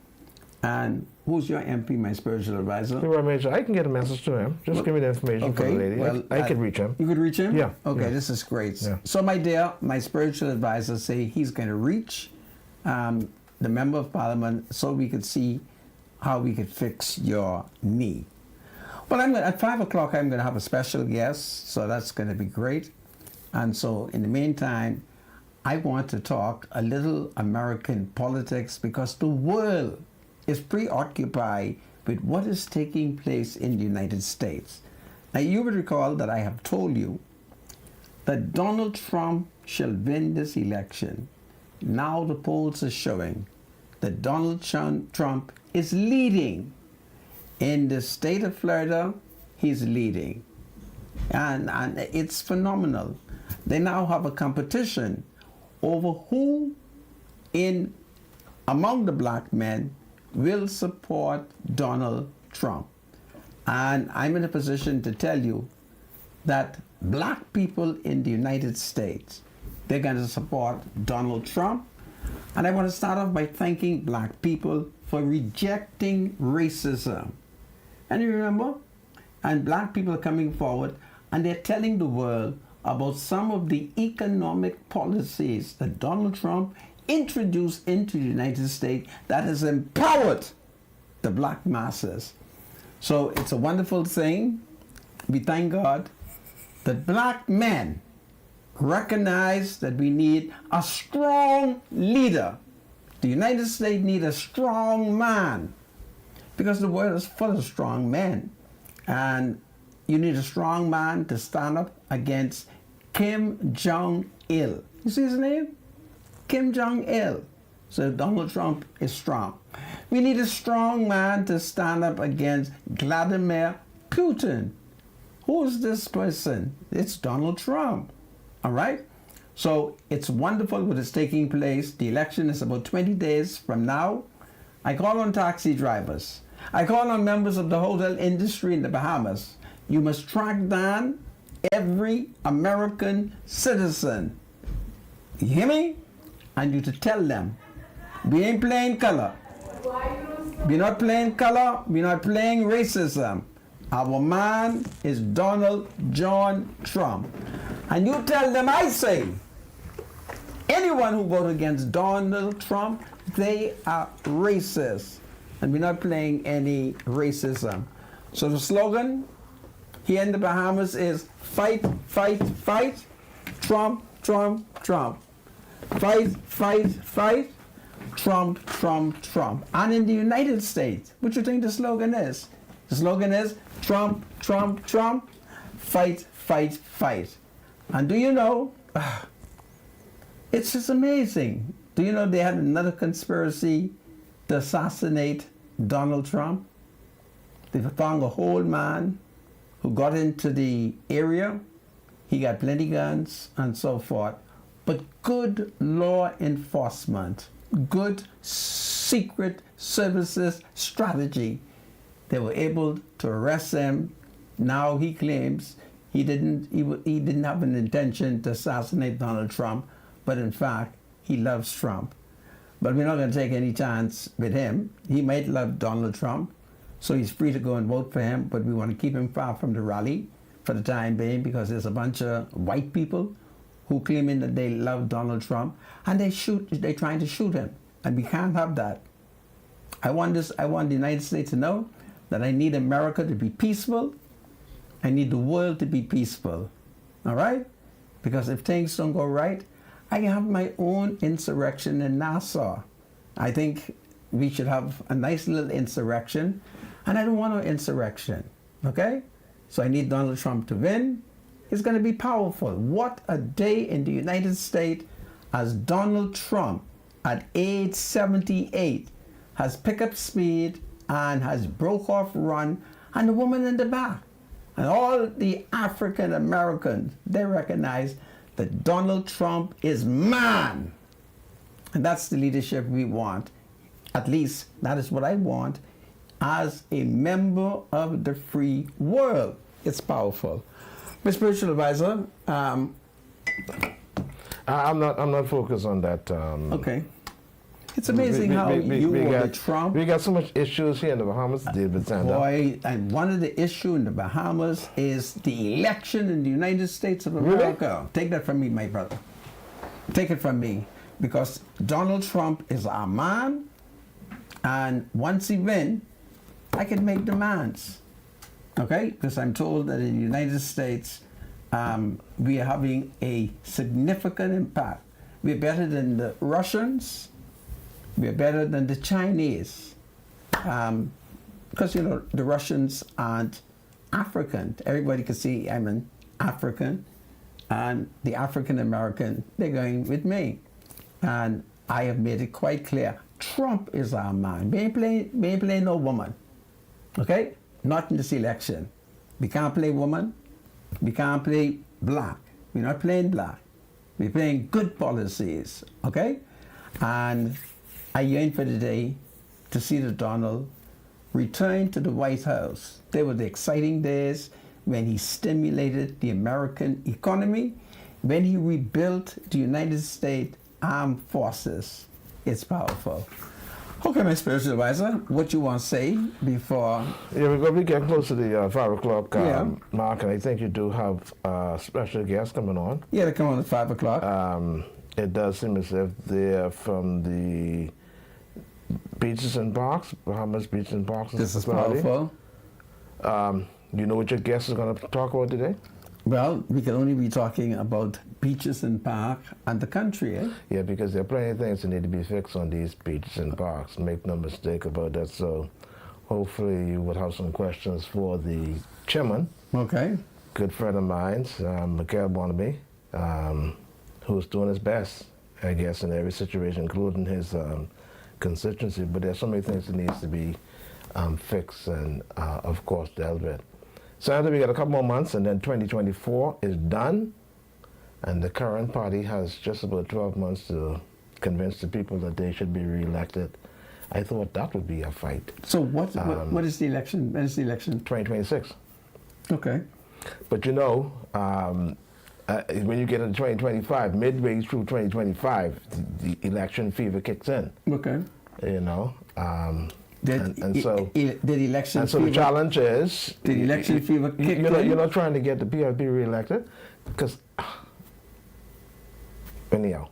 and who's your MP, my spiritual advisor. Leroy Major, I can get a message to him. Just give me the information for the lady. Well, I can reach him. You could reach him? Yeah. Okay, yeah. This is great. Yeah. So my dear, my spiritual advisor say he's going to reach the member of parliament so we could see how we could fix your knee. Well, at 5 o'clock, I'm going to have a special guest, so that's going to be great. And so in the meantime, I want to talk a little American politics because the world is preoccupied with what is taking place in the United States. Now, you would recall that I have told you that Donald Trump shall win this election. Now the polls are showing that Donald Trump is leading. In the state of Florida, he's leading. And it's phenomenal. They now have a competition over who among the black men will support Donald Trump. And I'm in a position to tell you that black people in the United States, they're going to support Donald Trump. And I want to start off by thanking black people for rejecting racism. And you remember? And black people are coming forward and they're telling the world about some of the economic policies that Donald Trump introduced into the United States that has empowered the black masses. So it's a wonderful thing. We thank God that black men recognize that we need a strong leader. The United States needs a strong man because the world is full of strong men. And you need a strong man to stand up against Kim Jong-il. You see his name? Kim Jong-il. So Donald Trump is strong. We need a strong man to stand up against Vladimir Putin. Who is this person? It's Donald Trump. All right? So it's wonderful what is taking place. The election is about 20 days from now. I call on taxi drivers. I call on members of the hotel industry in the Bahamas. You must track down every American citizen. You hear me? And you to tell them, we ain't playing color. We're not playing color. We're not playing racism. Our man is Donald John Trump. And you tell them, I say, anyone who votes against Donald Trump, they are racist. And we're not playing any racism. So the slogan here in the Bahamas is fight, fight, fight, Trump, Trump, Trump. Fight, fight, fight, Trump, Trump, Trump. And in the United States, what do you think the slogan is? The slogan is Trump, Trump, Trump, fight, fight, fight. And do you know, it's just amazing. Do you know they had another conspiracy to assassinate Donald Trump? They found a whole man who got into the area. He got plenty guns and so forth. But good law enforcement, good secret services strategy, they were able to arrest him. Now he claims he didn't have an intention to assassinate Donald Trump, but in fact, he loves Trump. But we're not going to take any chance with him. He might love Donald Trump, so he's free to go and vote for him, but we want to keep him far from the rally for the time being because there's a bunch of white people who claiming that they love Donald Trump, and they're trying to shoot him, and we can't have that. I want the United States to know that I need America to be peaceful. I need the world to be peaceful, all right? Because if things don't go right, I can have my own insurrection in Nassau. I think we should have a nice little insurrection, and I don't want no insurrection, okay? So I need Donald Trump to win. It's going to be powerful. What a day in the United States as Donald Trump, at age 78, has picked up speed and has broke off run, and the woman in the back. And all the African Americans, they recognize that Donald Trump is man. And that's the leadership we want. At least that is what I want as a member of the free world. It's powerful. My spiritual advisor, I'm not focused on that. Okay. It's amazing how you were Trump. We got so much issues here in the Bahamas to deal with. Boy, and one of the issues in the Bahamas is the election in the United States of America. Really? Take that from me, my brother. Take it from me. because Donald Trump is our man, and once he wins, I can make demands. Okay? Because I'm told that in the United States, we are having a significant impact. We're better than the Russians. We're better than the Chinese. Because, you know, the Russians aren't African. Everybody can see I'm an African. And the African American, they're going with me. And I have made it quite clear, Trump is our man. We ain't playing no woman. Okay? Not in this election. We can't play woman. We can't play black. We're not playing black. We're playing good policies. Okay? And I yearn for the day to see the Donald return to the White House. They were the exciting days when he stimulated the American economy, when he rebuilt the United States Armed Forces. It's powerful. Okay, my spiritual advisor, what you want to say before? Yeah, we're going to be getting close to the 5 o'clock mark, and I think you do have a special guest coming on. Yeah, they come on at 5 o'clock. It does seem as if they're from the Beaches and Parks, Bahamas Beaches and Parks. This is powerful. You know what your guest is going to talk about today? Well, we can only be talking about beaches and park and the country, eh? Yeah, because there are plenty of things that need to be fixed on these beaches and parks. Make no mistake about that. So hopefully you will have some questions for the chairman. Okay. Good friend of mine, Michael Barnaby, who's doing his best, I guess, in every situation, including his constituency. But there's so many things that needs to be fixed and, of course, dealt with. So after we got a couple more months, and then 2024 is done, and the current party has just about 12 months to convince the people that they should be reelected. I thought that would be a fight. So what is the election? When is the election? 2026. Okay. But you know, when you get into 2025, midway through 2025, the election fever kicks in. Okay. You know. So the challenge is the election fever kicked in. You're not trying to get the PRP reelected, because anyhow,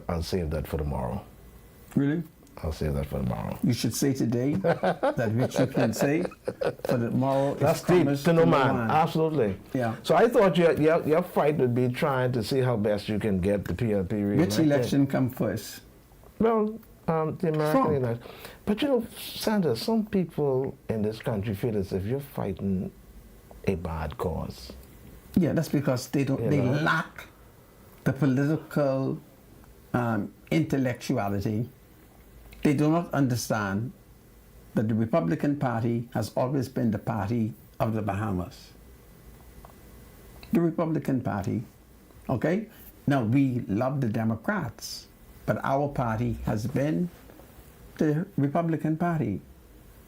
I'll save that for tomorrow. Really? I'll save that for tomorrow. You should say today that which you can say for tomorrow. That's deep to no man. Absolutely. Yeah. So I thought your fight would be trying to see how best you can get the PRP reelected. Which election come first? Well, the American election. But you know, Sandra, some people in this country feel as if you're fighting a bad cause. Yeah, that's because they lack the political intellectuality. They do not understand that the Republican Party has always been the party of the Bahamas. The Republican Party, okay? Now, we love the Democrats, but our party has been the Republican Party.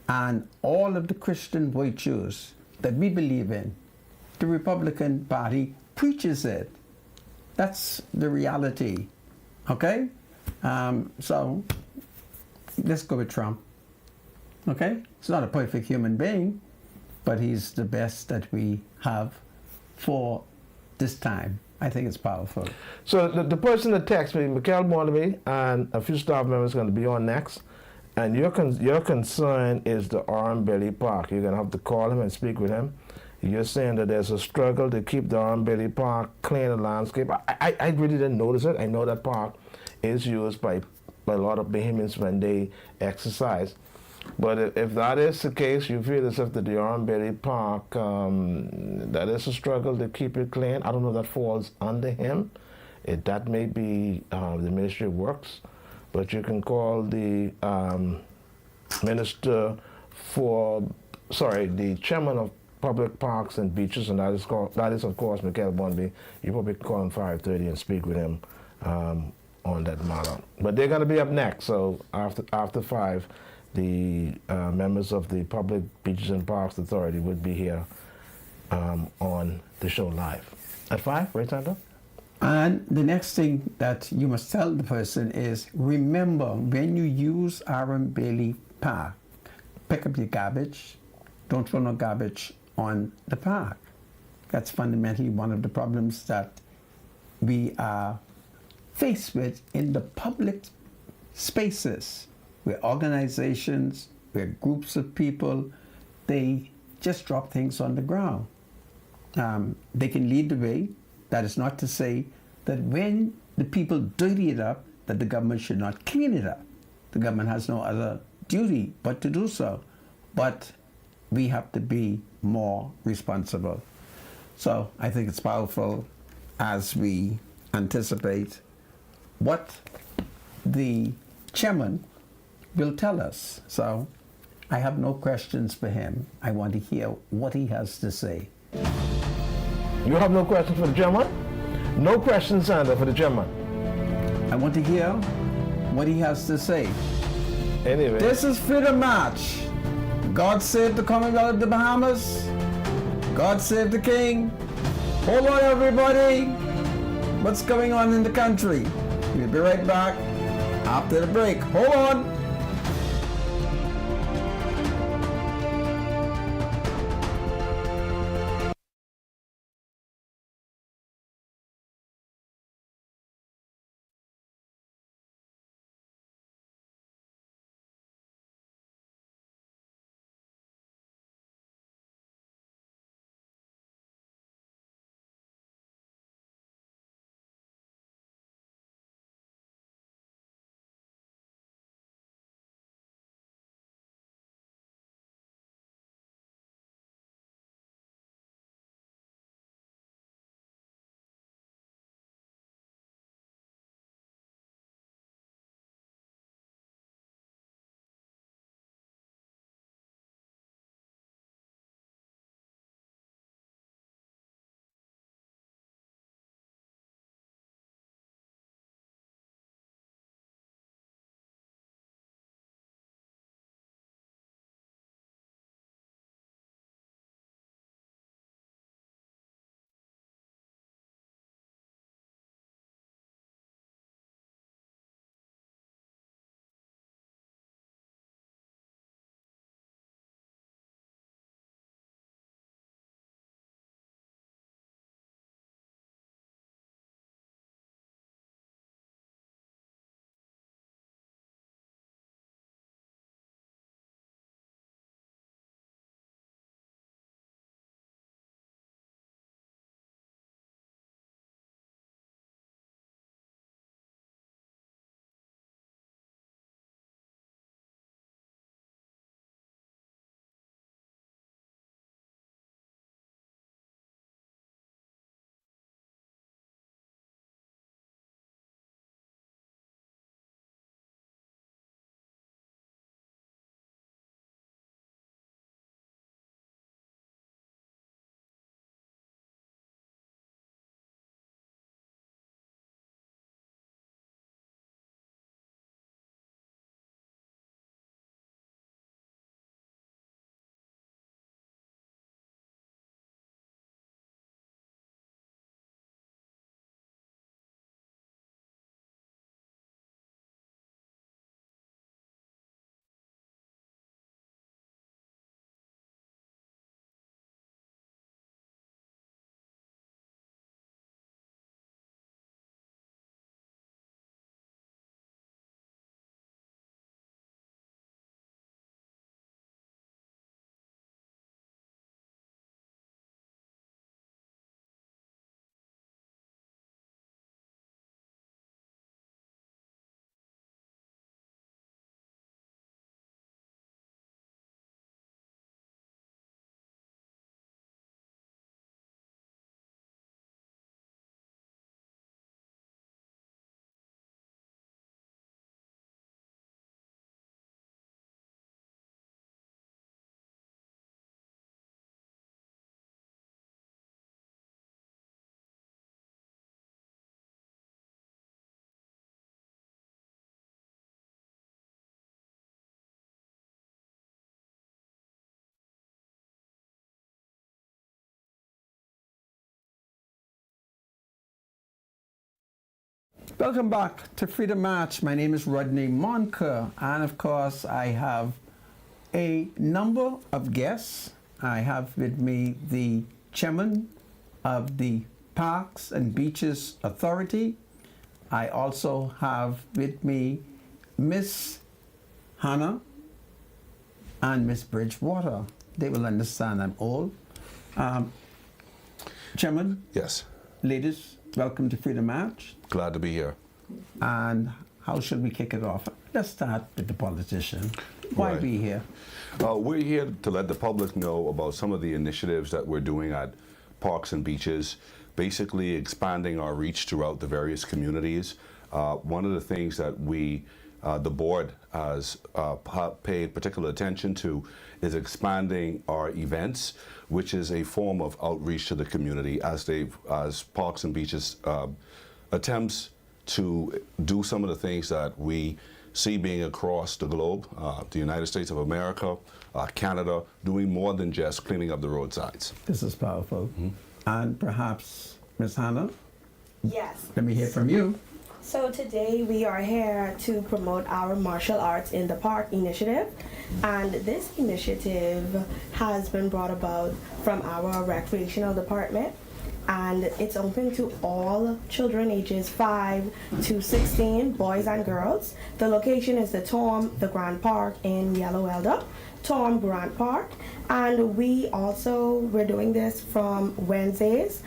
And all of the Christian virtues that we believe in, the Republican Party preaches it. That's the reality, okay? So let's go with Trump, okay? He's not a perfect human being, but he's the best that we have for this time. I think it's powerful. So the person that texted me, Michael Barnaby, and a few staff members are going to be on next. And your concern is the Oranbelly Park. You're going to have to call him and speak with him. You're saying that there's a struggle to keep the Oranbelly Park clean and landscape. I really didn't notice it. I know that park is used by a lot of Bahamians when they exercise. But if that is the case, you feel as if the Oranbelly Park, that is a struggle to keep it clean. I don't know if that falls under him. That may be the Ministry of Works. But you can call the the chairman of Public Parks and Beaches, and that is of course Michael Barnaby. You probably call him 5:30 and speak with him on that matter. But they're going to be up next. So after 5, the members of the Public Beaches and Parks Authority would be here on the show live at 5, right, Sandra? And the next thing that you must tell the person is, remember, when you use Oranbelly Park, pick up your garbage. Don't throw no garbage on the park. That's fundamentally one of the problems that we are faced with in the public spaces where organizations, where groups of people, they just drop things on the ground. They can lead the way. That is not to say that when the people dirty it up, that the government should not clean it up. The government has no other duty but to do so. But we have to be more responsible. So I think it's powerful as we anticipate what the chairman will tell us. So I have no questions for him. I want to hear what he has to say. You have no questions for the chairman? No questions, Sandra, for the chairman. I want to hear what he has to say. Anyway. This is Freedom March. God save the Commonwealth of the Bahamas. God save the King. Hold on, everybody. What's going on in the country? We'll be right back after the break. Hold on. Welcome back to Freedom March. My name is Rodney Monker, and of course I have a number of guests. I have with me the chairman of the Parks and Beaches Authority. I also have with me Miss Hannah and Miss Bridgewater. They will understand I'm old. Chairman, Yes, ladies, welcome to Freedom March. glad to be here. And how should we kick it off? Let's start with the politician. Why Right. be here? We're here to let the public know about some of the initiatives that we're doing at parks and beaches, basically expanding our reach throughout the various communities. One of the things that the board has paid particular attention to is expanding our events, which is a form of outreach to the community as parks and beaches attempts to do some of the things that we see being across the globe, the United States of America, Canada, doing more than just cleaning up the roadsides. This is powerful. And perhaps, Miss Hannah, Yes. let me hear from you. So today we are here to promote our martial arts in the park initiative. And this initiative has been brought about from our recreational department. And it's open to all children ages 5 to 16, boys and girls. The location is the Tom the Grand Park in Yellow Elder, Tom Grand Park. And we're doing this from Wednesdays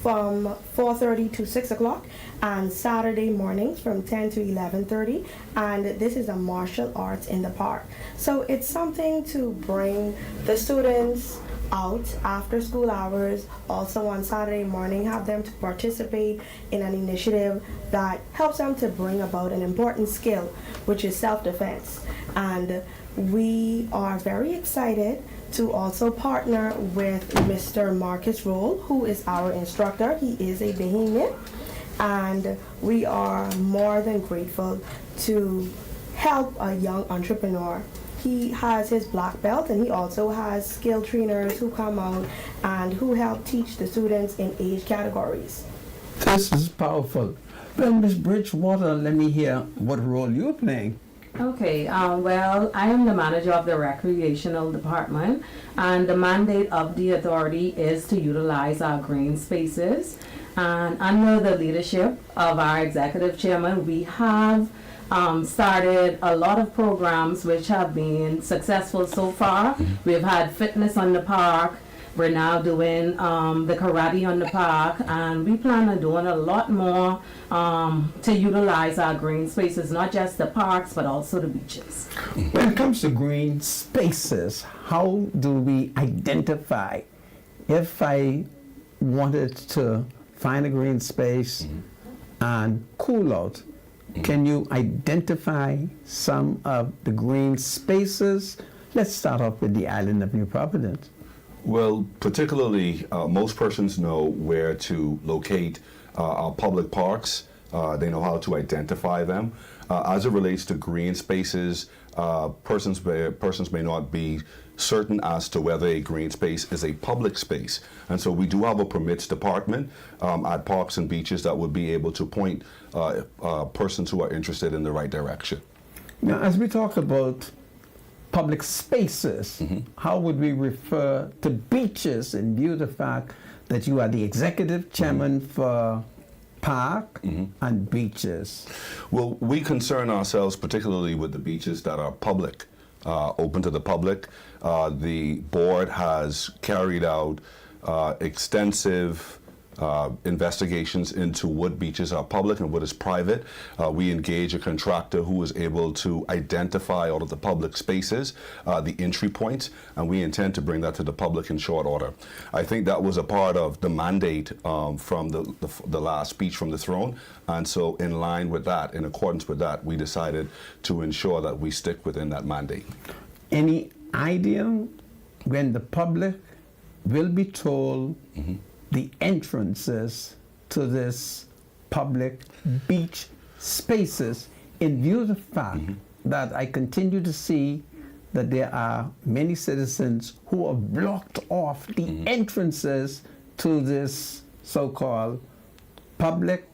from 4:30 to 6 o'clock and Saturday mornings from 10 to 11:30. And this is a martial arts in the park. So it's something to bring the students out after school hours, also on Saturday morning, have them to participate in an initiative that helps them to bring about an important skill, which is self-defense. And we are very excited to also partner with Mr. Marcus Roll, who is our instructor. He is a Bahamian, and we are more than grateful to help a young entrepreneur. He has his black belt, and he also has skill trainers who come out and who help teach the students in age categories. This is powerful. Well, Miss Bridgewater, let me hear what role you're playing. Okay, well, I am the manager of the recreational department, and the mandate of the authority is to utilize our green spaces. And under the leadership of our executive chairman, we have started a lot of programs which have been successful so far. We've had fitness on the park. We're now doing the karate on the park, and we plan on doing a lot more to utilize our green spaces, not just the parks, but also the beaches. When it comes to green spaces, how do we identify if I wanted to find a green space and cool out? Can you identify some of the green spaces? Let's start off with the island of New Providence. Well, particularly, most persons know where to locate our public parks. They know how to identify them. As it relates to green spaces, persons may not be certain as to whether a green space is a public space. And so we do have a permits department at parks and beaches that would be able to point persons who are interested in the right direction. Now, as we talk about public spaces, how would we refer to beaches in view of the fact that you are the executive chairman for park and beaches? Well, we concern ourselves particularly with the beaches that are public, open to the public. The board has carried out extensive investigations into what beaches are public and what is private. We engage a contractor who is able to identify all of the public spaces, the entry points, and we intend to bring that to the public in short order. I think that was a part of the mandate from the last speech from the throne, and so in line with that, in accordance with that, we decided to ensure that we stick within that mandate. Any idea when the public will be told the entrances to this public beach spaces, in view of the fact that I continue to see that there are many citizens who have blocked off the entrances to this so-called public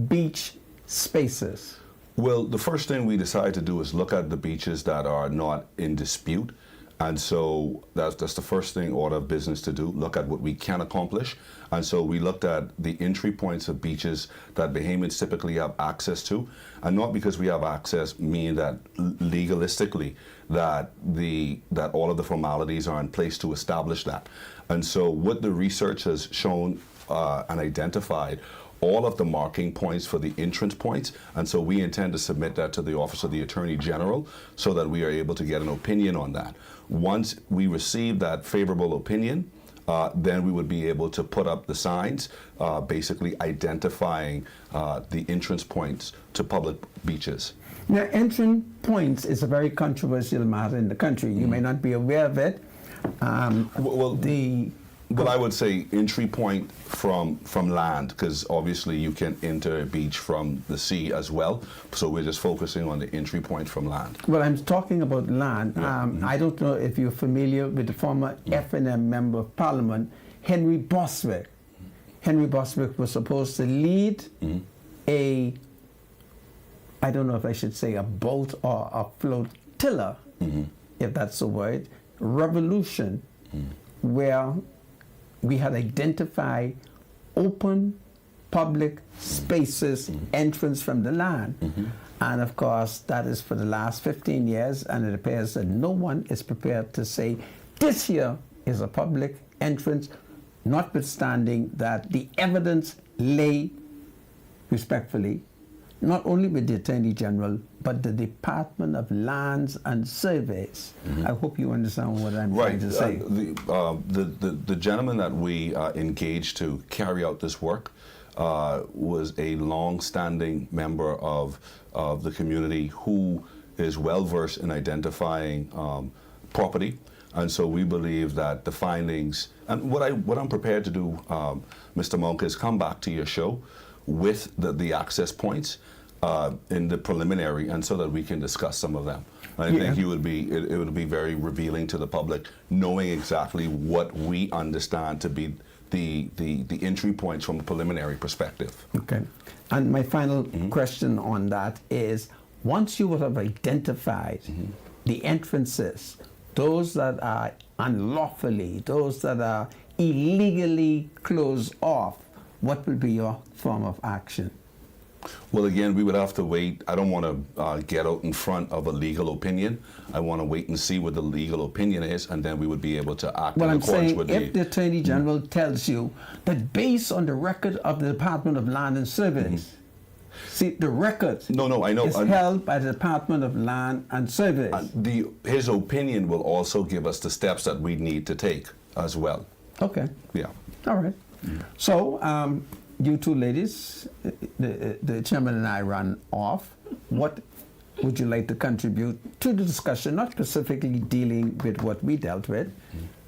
beach spaces? Well, the first thing we decided to do is look at the beaches that are not in dispute And so that's the first thing, order of business to do, look at what we can accomplish. And so we looked at the entry points of beaches that Bahamians typically have access to. And not because we have access mean that legalistically that all of the formalities are in place to establish that. And so what the research has shown and identified all of the marking points for the entrance points, and so we intend to submit that to the Office of the Attorney General so that we are able to get an opinion on that. Once we receive that favorable opinion, then we would be able to put up the signs, basically identifying the entrance points to public beaches. Now, entrance points is a very controversial matter in the country. You may not be aware of it. Well, I would say entry point from land, because obviously you can enter a beach from the sea as well. So we're just focusing on the entry point from land. Well, I'm talking about land. I don't know if you're familiar with the former FNM Member of Parliament, Henry Boswick. Henry Boswick was supposed to lead I don't know if I should say a boat or a flotilla, if that's the word, revolution, where we had identified open public spaces, entrance from the land. And of course, that is for the last 15 years, and it appears that no one is prepared to say, this here is a public entrance, notwithstanding that the evidence lay respectfully, not only with the Attorney General, but the Department of Lands and Surveys. I hope you understand what I'm trying to say. The gentleman that we engaged to carry out this work was a long-standing member of the community who is well-versed in identifying property. And so we believe that the findings, and what I'm prepared to do, Mr. Monk, is come back to your show with the access points in the preliminary, and so that we can discuss some of them. I think it would be very revealing to the public, knowing exactly what we understand to be the entry points from a preliminary perspective. Okay. And my final question on that is, once you would have identified the entrances, those that are unlawfully, those that are illegally closed off, what will be your form of action? Well, again, we would have to wait. I don't want to get out in front of a legal opinion. I want to wait and see what the legal opinion is, and then we would be able to act Well, in I'm accordance saying with if the Attorney General tells you that based on the record of the Department of Land and Surveys, see, the record I know. is held by the Department of Land and Surveys. His opinion will also give us the steps that we need to take as well. Okay. Yeah. All right. So, you two ladies, the chairman and I ran off. What would you like to contribute to the discussion, not specifically dealing with what we dealt with?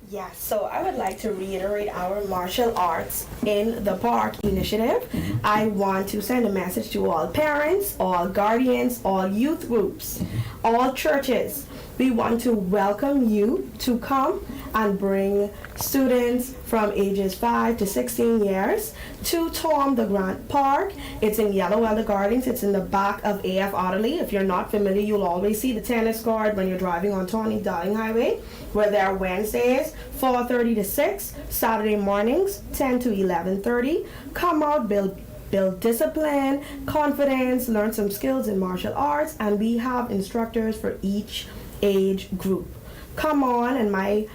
Yes, so I would like to reiterate our martial arts in the park initiative. I want to send a message to all parents, all guardians, all youth groups, all churches. We want to welcome you to come and bring students from ages 5 to 16 years to Tom the Grant Park. It's in Yellow Elder Gardens. It's in the back of AF Otterly. If you're not familiar, you'll always see the tennis court when you're driving on Tawny Darling Highway. We're there Wednesdays, 4:30 to 6, Saturday mornings, 10 to 11:30. Come out, build discipline, confidence, learn some skills in martial arts, and we have instructors for each age group. Come on, and my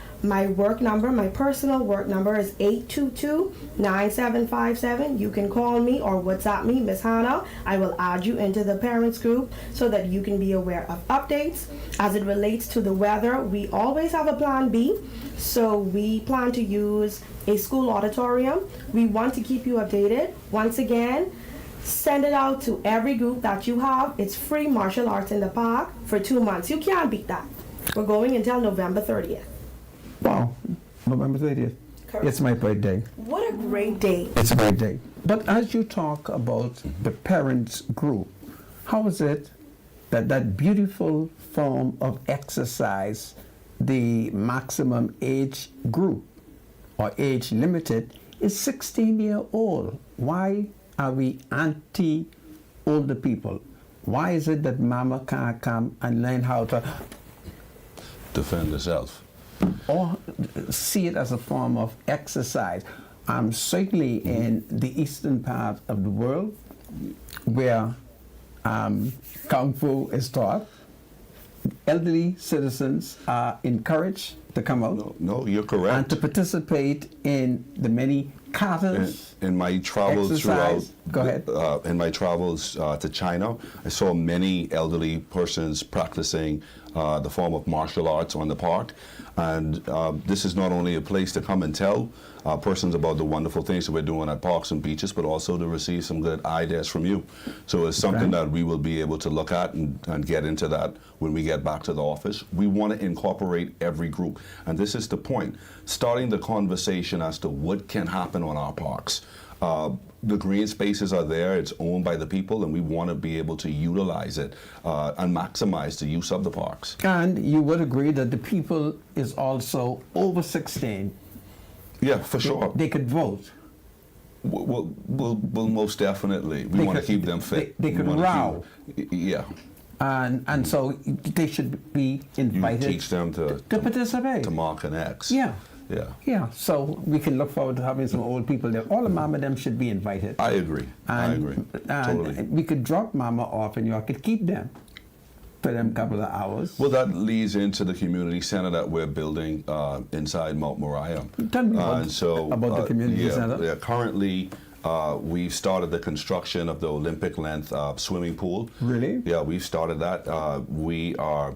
work number, my personal work number is 822-9757. You can call me or WhatsApp me, Miss Hannah. I will add you into the parents group so that you can be aware of updates. As it relates to the weather, we always have a plan B. So we plan to use a school auditorium. We want to keep you updated. Once again, send it out to every group that you have. It's free martial arts in the park for 2 months. You can't beat that. We're going until November 30th. Wow, November 30th. Correct. It's my birthday. What a great day. It's a great day. But as you talk about the parents group, how is it that that beautiful form of exercise, the maximum age group or age limited, is 16-year-old? Why are we anti-older people? Why is it that mama can't come and learn how to Defend herself. or see it as a form of exercise. Certainly in the eastern part of the world, where Kung Fu is taught, elderly citizens are encouraged to come out No, you're and correct. to participate in the many katas. In my travels Exercise. Go ahead. in my travels to China, I saw many elderly persons practicing the form of martial arts on the park, and this is not only a place to come and tell persons about the wonderful things that we're doing at parks and beaches, but also to receive some good ideas from you. So it's something Okay. that we will be able to look at and get into that when we get back to the office. We want to incorporate every group, and this is the point, starting the conversation as to what can happen on our parks. The green spaces are there, it's owned by the people, and we want to be able to utilize it and maximize the use of the parks. And you would agree that the people is also over 16. Yeah, for sure. They could vote. We'll most definitely. We They want to could- keep them fit. they We could wanna row. Yeah. And so they should be You invited teach them to participate. to mark an X. Yeah. Yeah. Yeah, so we can look forward to having some old people there. All of Mama them should be invited. I agree. I agree. And Totally. we could drop Mama off and you all could keep them for them couple of hours. Well, that leads into the community center that we're building inside Mount Moriah. Tell me about- And so, about the community yeah, center. Yeah, currently, we've started the construction of the Olympic length swimming pool. Really? Yeah, we've started that. We are.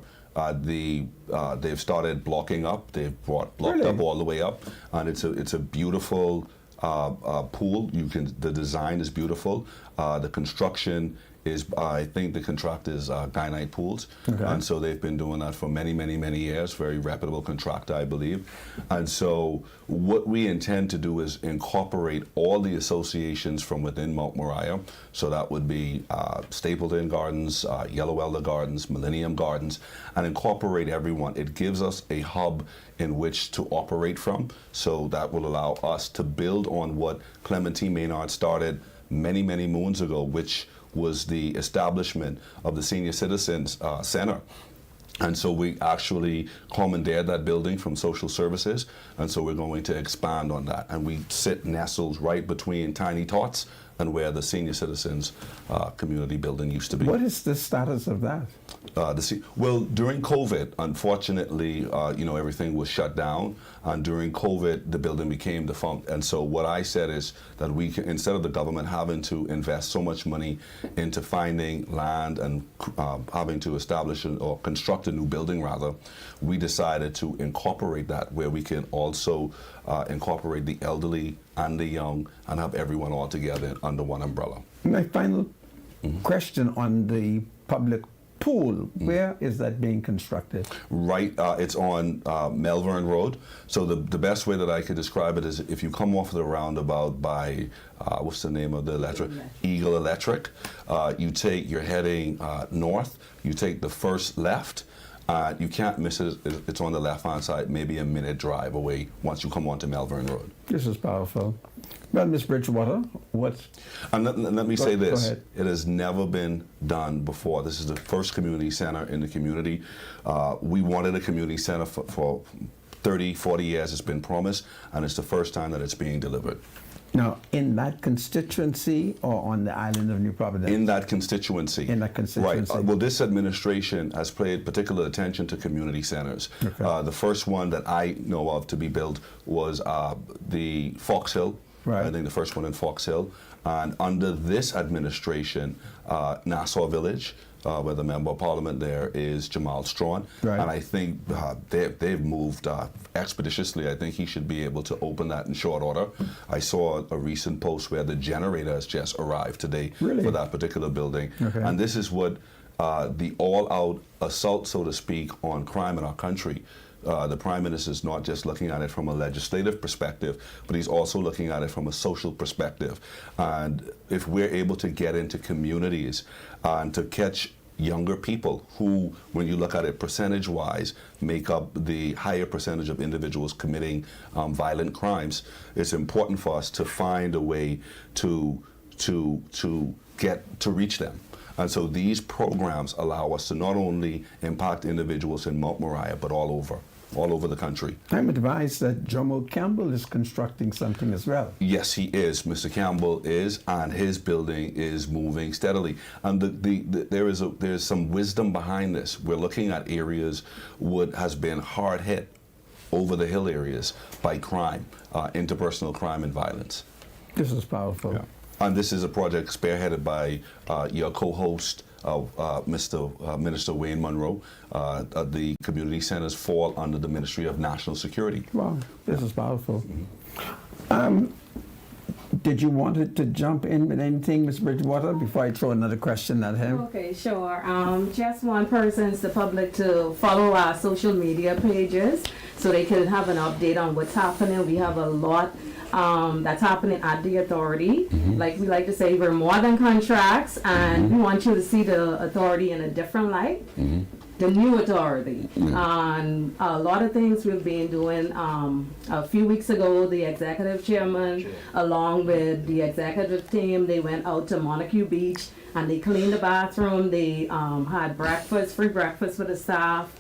They've started blocking up. They've blocked Really? up all the way up, and it's a beautiful pool. The design is beautiful. The construction is, I think the contractor is Guynite Pools, Okay. and so they've been doing that for many years. Very reputable contractor, I believe. And so what we intend to do is incorporate all the associations from within Mount Moriah. So that would be Stapleton Gardens, Yellow Elder Gardens, Millennium Gardens, and incorporate everyone. It gives us a hub in which to operate from. So that will allow us to build on what Clementine Maynard started many moons ago, which was the establishment of the Senior Citizens Center. And so we actually commandeered that building from social services, and so we're going to expand on that. And we sit nestled right between Tiny Tots and where the Senior Citizens Community Building used to be. What is the status of that? Well, during COVID, unfortunately, everything was shut down, and during COVID, the building became defunct. And so what I said is that we can, instead of the government having to invest so much money into finding land and having to establish or construct a new building, rather, we decided to incorporate that where we can also incorporate the elderly and the young and have everyone all together under one umbrella. My final question on the public pool, where is that being constructed? Right, it's on Melbourne Road. So the best way that I could describe it is if you come off of the roundabout by, what's the name of the electric? Eagle Electric. You're heading north, you take the first left. You can't miss it. It's on the left-hand side, maybe a minute drive away once you come onto Melbourne Road. This is powerful. Well, Ms. Bridgewater, what? And let me Go- say go this. ahead. It has never been done before. This is the first community center in the community. We wanted a community center for 30, 40 years. It's been promised, and it's the first time that it's being delivered. Now, in that constituency or on the island of New Providence? In that constituency. In that constituency. Right. Well, this administration has paid particular attention to community centers. Okay. The first one that I know of to be built was the Fox Hill. Right. I think the first one in Fox Hill. And under this administration, Nassau Village, where the Member of Parliament there is Jamal Strawn. Right. And I think they've moved expeditiously. I think he should be able to open that in short order. I saw a recent post where the generator has just arrived today Really? for that particular building. Okay. And this is what the all-out assault, so to speak, on crime in our country. The Prime Minister is not just looking at it from a legislative perspective, but he's also looking at it from a social perspective. And if we're able to get into communities and to catch younger people who, when you look at it percentage-wise, make up the higher percentage of individuals committing violent crimes, it's important for us to find a way to reach them. And so these programs allow us to not only impact individuals in Mount Moriah, but all over. all over the country. I'm advised that Jomo Campbell is constructing something as well. Yes, he is. Mr. Campbell is, and his building is moving steadily. And there's some wisdom behind this. We're looking at areas what has been hard hit, over the hill areas, by crime, interpersonal crime and violence. This is powerful. Yeah. And this is a project spearheaded by your co-host, Mr. Minister Wayne Monroe. The community centers fall under the Ministry of National Security. Wow, this is powerful. Did you want to jump in with anything, Ms. Bridgewater, before I throw another question at him? Okay, sure. Just want persons, the public, to follow our social media pages so they can have an update on what's happening. We have a lot that's happening at the authority. Like we like to say, we're more than contracts, and we want you to see the authority in a different light. The new authority. And a lot of things we've been doing. A few weeks ago, the executive chairman, along with the executive team, they went out to Montague Beach and they cleaned the bathroom. They had breakfast, free breakfast for the staff.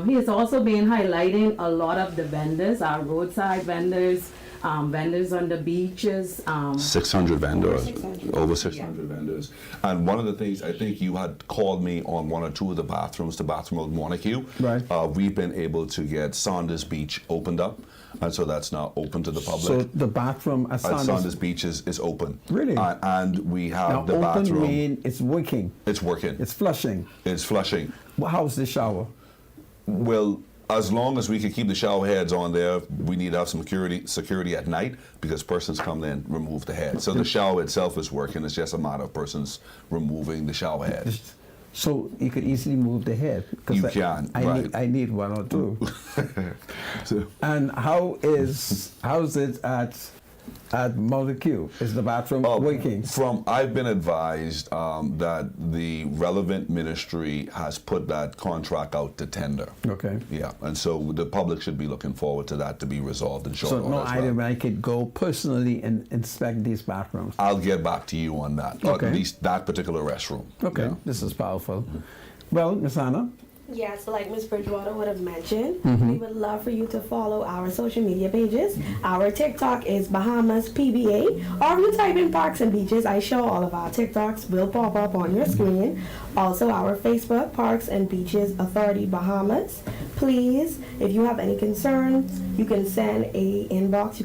He has also been highlighting a lot of the vendors, our roadside vendors, vendors on the beaches. 600 vendors, over 600 Yeah. vendors. And one of the things, I think you had called me on one or two of the bathrooms, the bathroom at Montague. Right. We've been able to get Saunders Beach opened up, and so that's now open to the public. So the bathroom at Saunders Saunders, Beach is open. Really? And we have now the open bathroom. mean it's working, It's working. it's flushing. It's flushing. Well, how's the shower? Well, as long as we can keep the shower heads on there, we need to have some security at night because persons come in, remove the head. So the shower itself is working. It's just a matter of persons removing the shower heads. So you could easily move the head. 'Cause You can, right. I need one or two. So, And how's it at Montague? Is the bathroom working? I've been advised that the relevant ministry has put that contract out to tender. Okay. Yeah, and so the public should be looking forward to that to be resolved in short So order no as item well. I could go personally and inspect these bathrooms. I'll get back to you on that, or Okay. at least that particular restroom. Okay, Yeah. this is powerful. Well, Ms. Anna, Yeah, so like Ms. Bridgewater would have mentioned, we would love for you to follow our social media pages. Our TikTok is Bahamas PBA, or if you type in Parks and Beaches, I show all of our TikToks will pop up on your screen. Also our Facebook, Parks and Beaches Authority Bahamas. Please, if you have any concerns, you can send you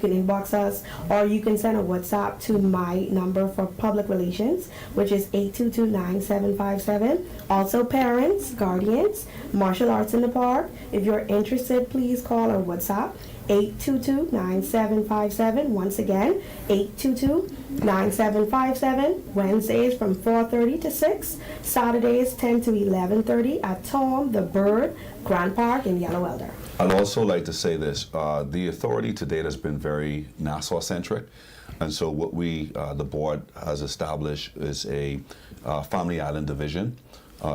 can inbox us, or you can send a WhatsApp to my number for public relations, which is 822-9757. Also parents, guardians, martial arts in the park. If you're interested, please call or WhatsApp 822-9757. Once again, 822-9757. Wednesdays from 4:30 to 6. Saturdays 10 to 11:30 at Tom the Bird Grand Park in Yellow Elder. I'd also like to say this. The authority to date has been very Nassau-centric. And so what the board has established is a Family Island Division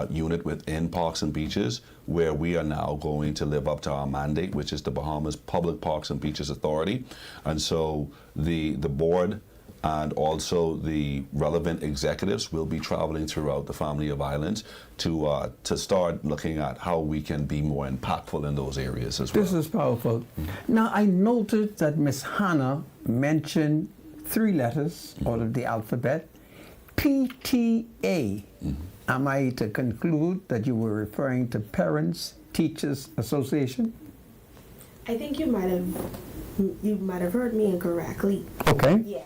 unit within Parks and Beaches, where we are now going to live up to our mandate, which is the Bahamas Public Parks and Beaches Authority. And so the board and also the relevant executives will be traveling throughout the family of islands to start looking at how we can be more impactful in those areas as well. this is powerful. Now, I noted that Ms. Hannah mentioned 3 letters out of the alphabet, PTA. Am I to conclude that you were referring to Parents Teachers Association? I think you might have heard me incorrectly. Okay. Yes.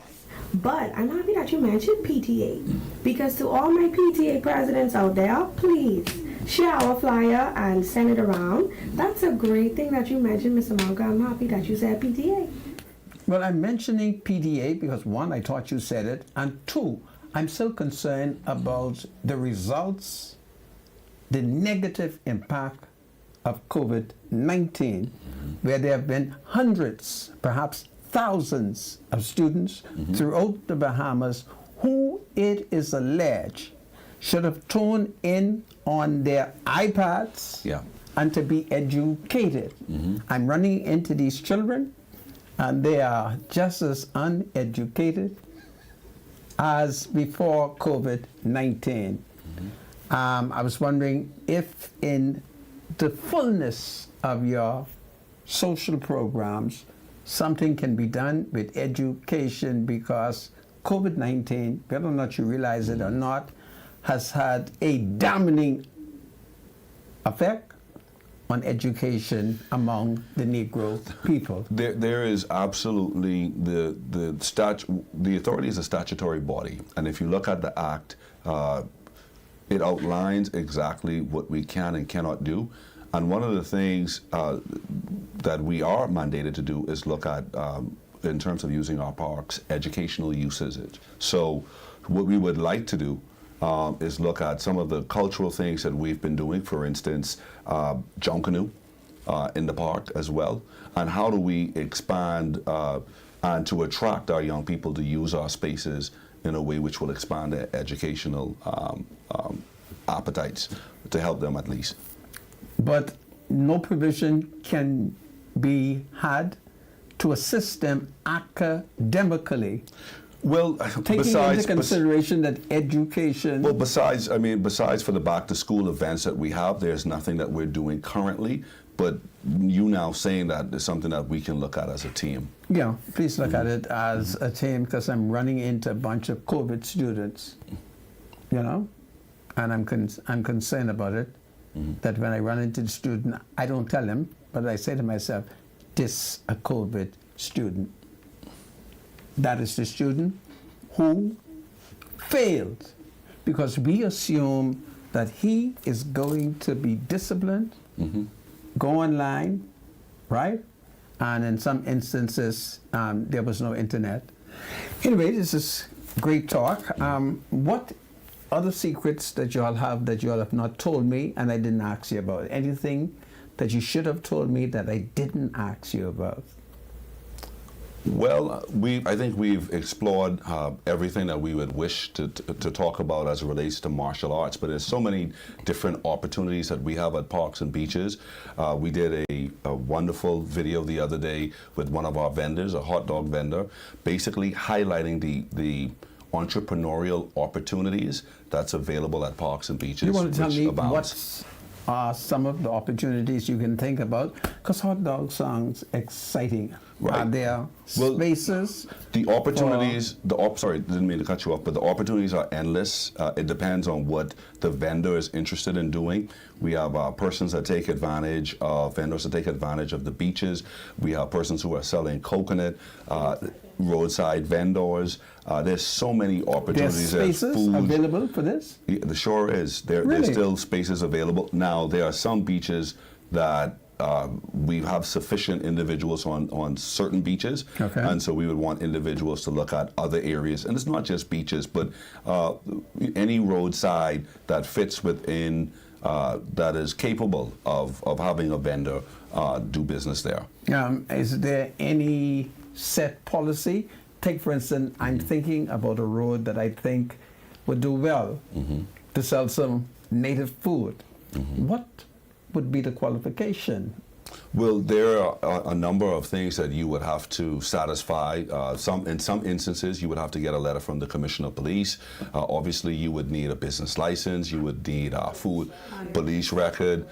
But I'm happy that you mentioned PTA, because to all my PTA presidents out there, please share our flyer and send it around. That's a great thing that you mentioned, Mr. Monka. I'm happy that you said PTA. Well, I'm mentioning PTA because 1, I thought you said it, and 2, I'm still concerned about the results, the negative impact of COVID-19, where there have been hundreds, perhaps thousands of students throughout the Bahamas who it is alleged should have tuned in on their iPads Yeah. and to be educated. I'm running into these children, and they are just as uneducated as before COVID-19. I was wondering if in the fullness of your social programs, something can be done with education because COVID-19, whether or not you realize it or not, has had a damning effect on education among the Negro people. There is absolutely the authority is a statutory body, and if you look at the act, it outlines exactly what we can and cannot do. And one of the things that we are mandated to do is look at, in terms of using our parks, educational usage. So what we would like to do is look at some of the cultural things that we've been doing, for instance, Junkanoo in the park as well, and how do we expand and to attract our young people to use our spaces in a way which will expand their educational appetites, to help them at least. But no provision can be had to assist them academically. Well, Taking into consideration that education... Well, besides for the back to school events that we have, there's nothing that we're doing currently, but you now saying that is something that we can look at as a team. Yeah, please look at it as a team, because I'm running into a bunch of COVID students, you know, and I'm concerned about it, that when I run into the student, I don't tell him, but I say to myself, this a COVID student. That is the student who failed, because we assume that he is going to be disciplined, go online, right? And in some instances, there was no internet. Anyway, this is great talk. What other secrets that you all have not told me and I didn't ask you about? Anything that you should have told me that I didn't ask you about? Well, I think we've explored everything that we would wish to talk about as it relates to martial arts, but there's so many different opportunities that we have at Parks and Beaches. We did a wonderful video the other day with one of our vendors, a hot dog vendor, basically highlighting the entrepreneurial opportunities that's available at Parks and Beaches. You want to tell me abounds. what's some of the opportunities you can think about? Because hot dog sounds exciting. Right. Are there spaces? The opportunities, sorry, didn't mean to cut you off, but the opportunities are endless. It depends on what the vendor is interested in doing. We have persons that take advantage of, vendors that take advantage of the beaches. We have persons who are selling coconut, roadside vendors. There's so many opportunities. There's spaces available for this? Yeah, the sure is. There's still spaces available. Now, there are some beaches that we have sufficient individuals on certain beaches, and so we would want individuals to look at other areas. And it's not just beaches, but any roadside that fits within, that is capable of having a vendor do business there. Is there any set policy? Take, for instance, I'm thinking about a road that I think would do well to sell some native food. What would be the qualification? Well, there are a number of things that you would have to satisfy. In some instances, you would have to get a letter from the Commissioner of Police. Obviously, you would need a business license. You would need a food police record,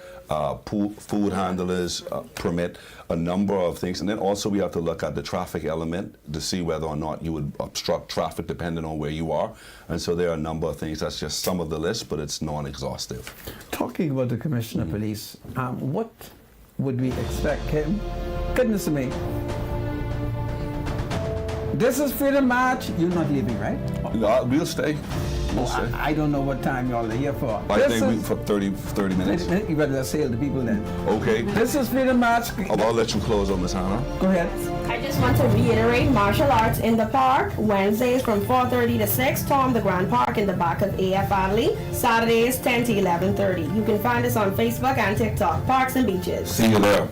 food handlers permit, a number of things. And then also we have to look at the traffic element to see whether or not you would obstruct traffic depending on where you are. And so there are a number of things. That's just some of the list, but it's non-exhaustive. Talking about the Commissioner of Police, what would we expect him? Goodness me. This is Freedom March. You're not leaving, right? We'll stay. We'll stay. I don't know what time y'all are here for. I think for 30 minutes. You better say the people then. Okay. This is Freedom March. I'll let you close on Ms. Hannah. Go ahead. I just want to reiterate martial arts in the park. Wednesdays from 4:30 to 6, Tom the Grand Park in the back of AF Adley. Saturdays 10 to 11:30. You can find us on Facebook and TikTok. Parks and Beaches. See you there.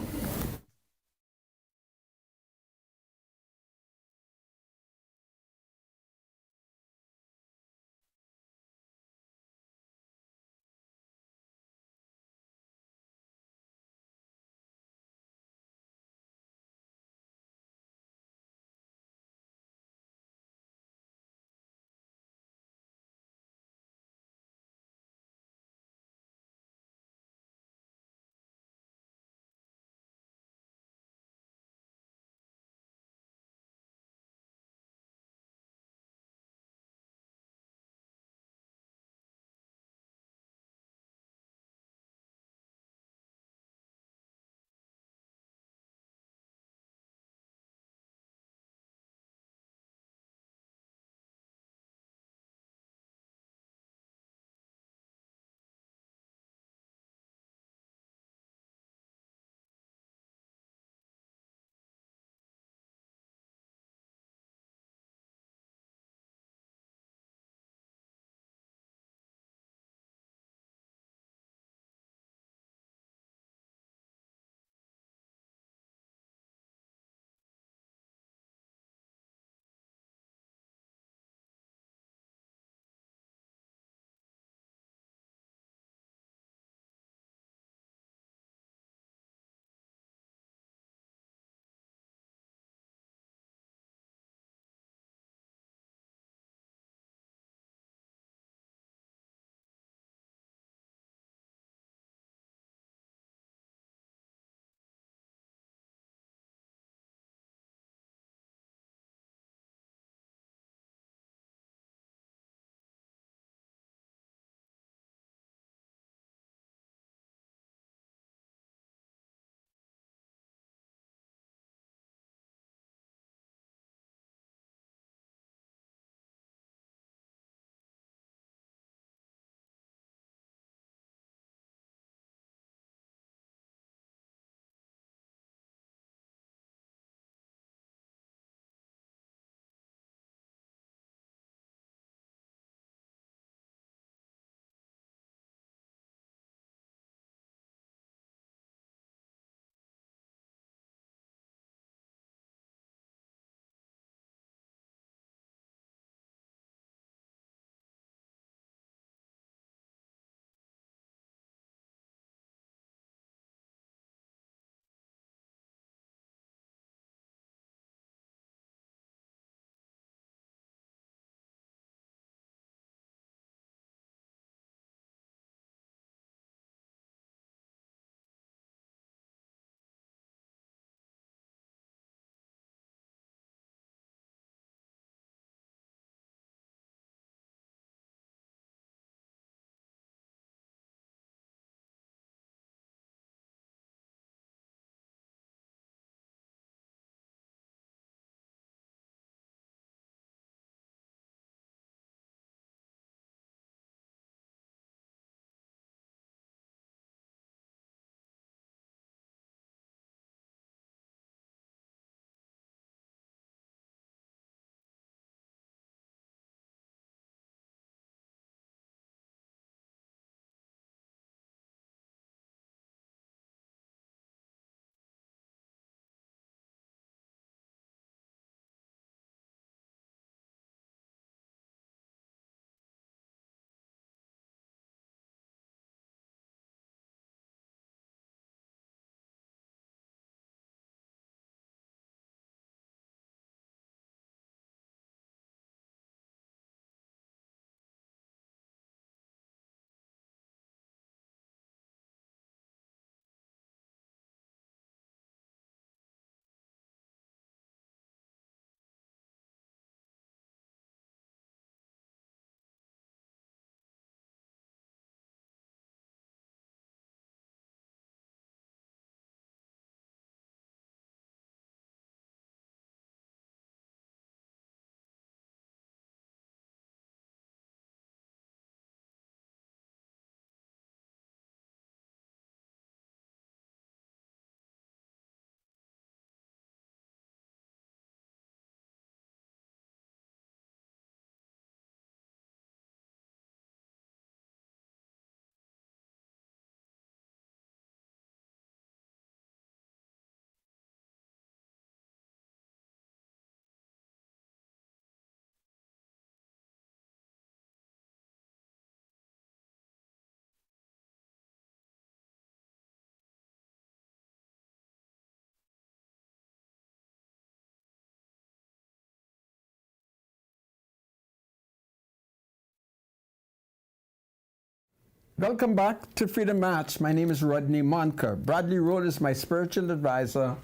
Welcome back to Freedom Match. My name is Rodney Monker. Bradley Road is my spiritual advisor,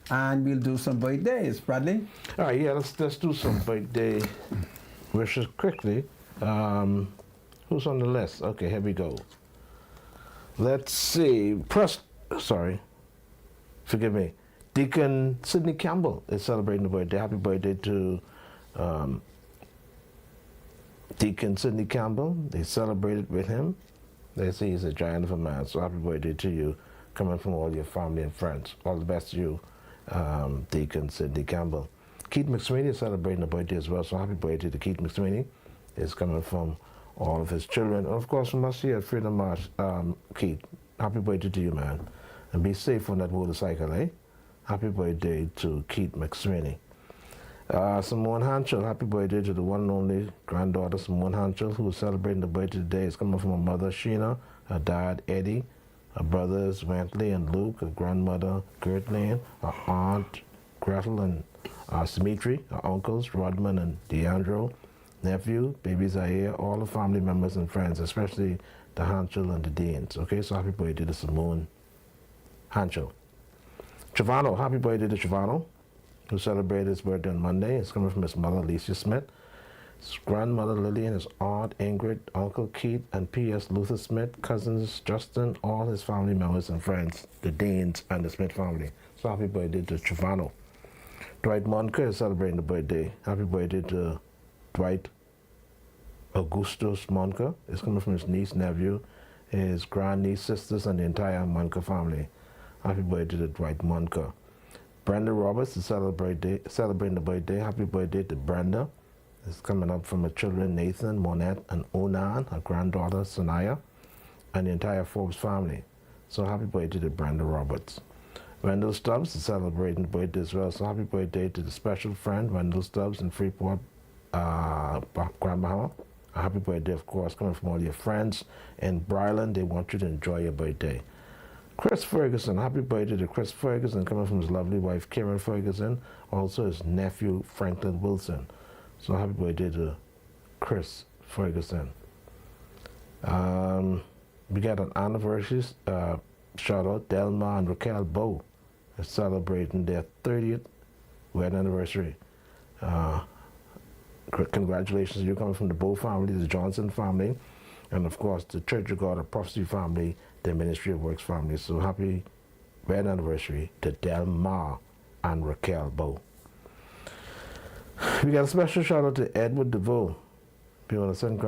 and we'll do some birthdays. Bradley? All right, yeah, let's do some birthday wishes quickly. Who's on the list? Okay, here we go. Let's see. Forgive me. Deacon Sidney Campbell is celebrating the birthday. Happy birthday to Deacon Sidney Campbell. They celebrated with him. They say he's a giant of a man, so happy birthday to you, coming from all your family and friends. All the best to you, Deacon Sidney Campbell. Keith McSweeney is celebrating a birthday as well, so happy birthday to Keith McSweeney. It's coming from all of his children. And of course, from us here at Freedom March, Keith, happy birthday to you, man. And be safe on that motorcycle, eh? Happy birthday to Keith McSweeney. Simone Hanchel, happy birthday to the one and only granddaughter, Simone Hanchel, who is celebrating the birthday today. It's coming from her mother, Sheena, her dad, Eddie, her brothers, Wentley and Luke, her grandmother, Gertline, her aunt, Gretel and Smitri, her uncles, Rodman and Deandro, nephew, baby Zaire, all the family members and friends, especially the Hanchel and the Deans. Okay, so happy birthday to Simone Hanchel. Chavano, happy birthday to Chavano, who celebrated his birthday on Monday. It's coming from his mother, Alicia Smith, his grandmother, Lillian, his aunt, Ingrid, Uncle Keith, and P.S. Luther Smith, cousins, Justin, all his family members and friends, the Danes and the Smith family. So happy birthday to Chavano. Dwight Monker is celebrating the birthday. Happy birthday to Dwight Augustus Monker. It's coming from his niece, nephew, his grandniece, sisters, and the entire Monker family. Happy birthday to Dwight Monker. Brenda Roberts is celebrating the birthday. Happy birthday to Brenda. It's coming up from her children, Nathan, Monette, and Onan, her granddaughter, Sanaya, and the entire Forbes family. So happy birthday to Brenda Roberts. Wendell Stubbs is celebrating the birthday as well. So happy birthday to the special friend, Wendell Stubbs in Freeport, Grand Bahama. A happy birthday, of course, coming from all your friends in Bryland. They want you to enjoy your birthday. Chris Ferguson, happy birthday to Chris Ferguson, coming from his lovely wife, Karen Ferguson, also his nephew, Franklin Wilson. So happy birthday to Chris Ferguson. We got an anniversary shout out. Delma and Raquel Bow are celebrating their 30th wedding anniversary. Congratulations to you, coming from the Bow family, the Johnson family, and of course the Church of God of Prophecy family, the Ministry of Works family. So happy wedding anniversary to Delma and Raquel Bow. We got a special shout out to Edward DeVoe. We want to send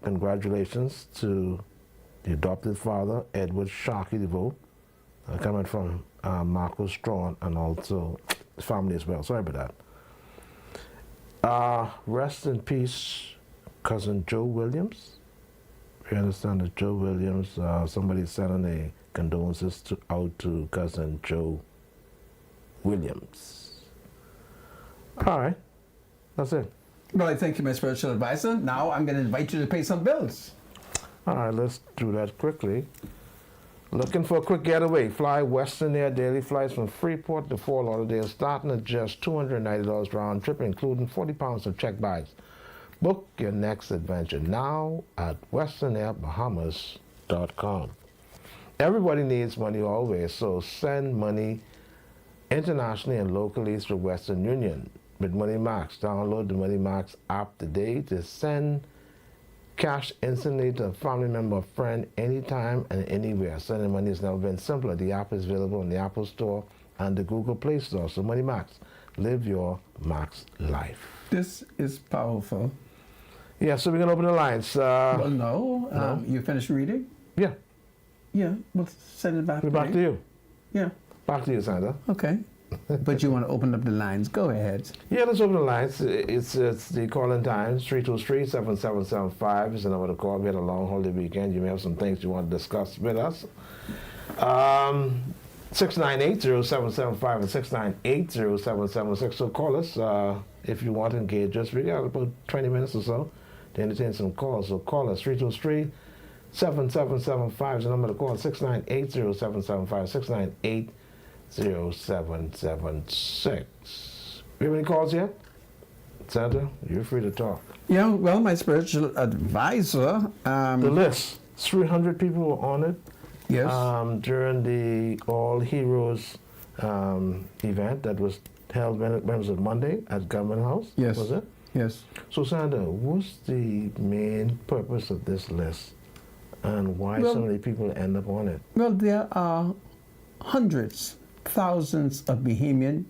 congratulations to the adopted father, Edward Sharkey DeVoe, coming from Marcus Strawn and also his family as well. Sorry about that. Rest in peace, cousin Joe Williams. We understand that Joe Williams, somebody's sending a condolences out to cousin Joe Williams. All right, that's it. Well, I thank you, my spiritual advisor. Now I'm going to invite you to pay some bills. All right, let's do that quickly. Looking for a quick getaway? Fly Western Air daily flights from Freeport to Fort Lauderdale, starting at just $290 round trip, including 40 pounds of check bags. Book your next adventure now at westernairbahamas.com. Everybody needs money always, so send money internationally and locally through Western Union with MoneyMax. Download the MoneyMax app today to send cash instantly to a family member or friend anytime and anywhere. Sending money has never been simpler. The app is available in the Apple Store and the Google Play Store. So MoneyMax, live your max life. This is powerful. Yeah, so we're going to open the lines. Well, no. You finished reading? Yeah, Yeah. We'll send it back we're to back me. to you. Yeah. Back to you, Sandra. Okay. But you want to open up the lines. Go ahead. Yeah, let's open the lines. It's the calling time. 323-7775 is the number to call. We had a long holiday weekend. You may have some things you want to discuss with us. 698-0775 and 698-0776. So call us if you want to engage us. We got about 20 minutes or so to entertain some calls. So call us. 323-7775 is the number to call. 698-0775, 698-0776. We have any calls yet? Sandra, you're free to talk. Yeah, well, my spiritual advisor. The list. 300 people were on it. Yes. During the All Heroes event that was held, when was it, Monday at Government House? Yes. Was it? Yes. So, Sandra, what's the main purpose of this list and why Well- so many people end up on it? Well, there are hundreds, thousands of Bahamian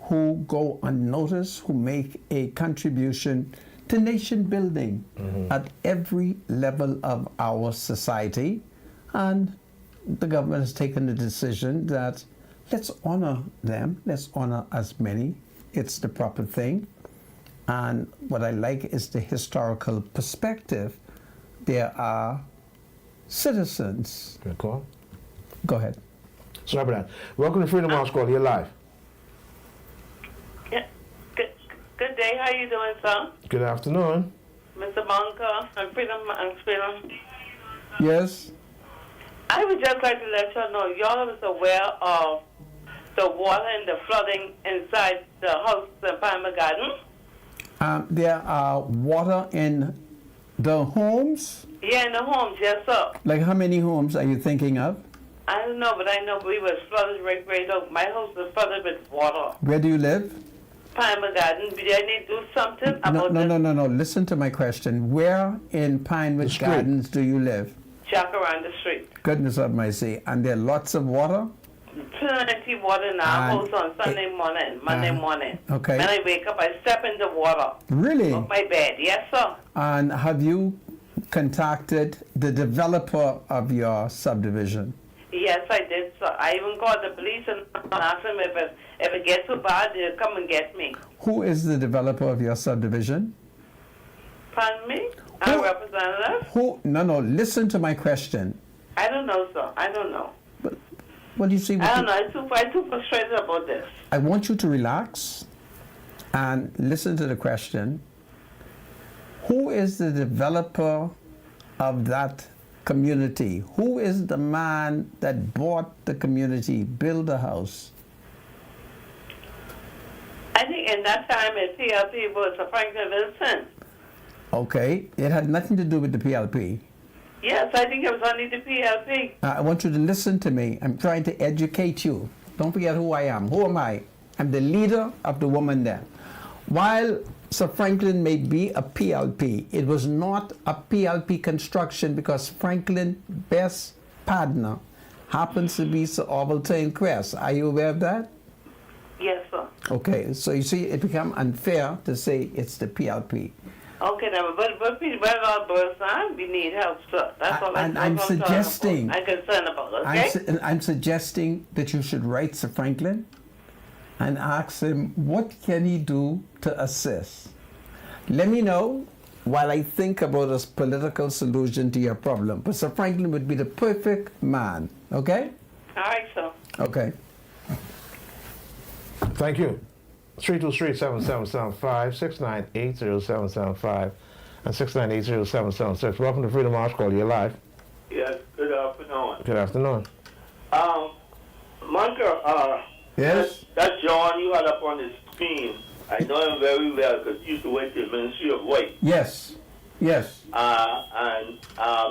who go unnoticed, who make a contribution to nation building at every level of our society. And the government has taken the decision that let's honor them, let's honor as many. It's the proper thing. And what I like is the historical perspective. There are citizens. Good call. Go ahead. Sorry about that. Welcome to Freedom House Call. You're live. Yeah. Good day. How you doing, sir? Good afternoon. Mr. Bunker and Freedom. Yes. I would just like to let y'all know, y'all is aware of the water and the flooding inside the house in Palmer Garden? There are water in the homes. Yeah, in the homes, yes, sir. Like how many homes are you thinking of? I don't know, but I know we was flooded right up. My house was flooded with water. Where do you live? Palmer Garden. Do I need to do something about No. Listen to my question. Where in Pinewood street. Gardens do you live? Jack around the street? Goodness of mercy. And there are lots of water? Plenty water in our And house on Sunday morning, Monday morning. okay. When I wake up, I step in the water Really? of my bed. Yes, sir. And have you contacted the developer of your subdivision? Yes, I did, sir. I even called the police and asked them if it gets too bad, they'll come and get me. Who is the developer of your subdivision? Pardon me? Our representative? Who? No, listen to my question. I don't know, sir. I don't know. Well, you see, I don't know. I'm too frustrated about this. I want you to relax and listen to the question. Who is the developer of that community? Who is the man that bought the community, built the house? I think in that time at PLP was Sir Franklin Wilson. Okay, it had nothing to do with the PLP. Yes, I think it was only the PLP. I want you to listen to me. I'm trying to educate you. Don't forget who I am. Who am I? I'm the leader of the woman there. While Sir Franklin may be a PLP, it was not a PLP construction because Franklin's best partner happens to be Sir Ovaltine Crest. Are you aware of that? Yes, sir. Okay, so you see, it becomes unfair to say it's the PLP. Okay, then, but we're all birds, we need help, sir. That's all And I'm suggesting- I'm concerned about, okay? I'm suggesting that you should write Sir Franklin and ask him what can he do to assist. Let me know while I think about a political solution to your problem. But Sir Franklin would be the perfect man, okay? All right, sir. Okay. Thank you. 323-7775, 698-0775, and 698-0776. Welcome to Freedom House Call. You're live. Yes, good afternoon. Good afternoon. Munker, Yes? that's John you had up on the screen. I know him very well because he used to work in the Ministry of White. Yes. Yes. And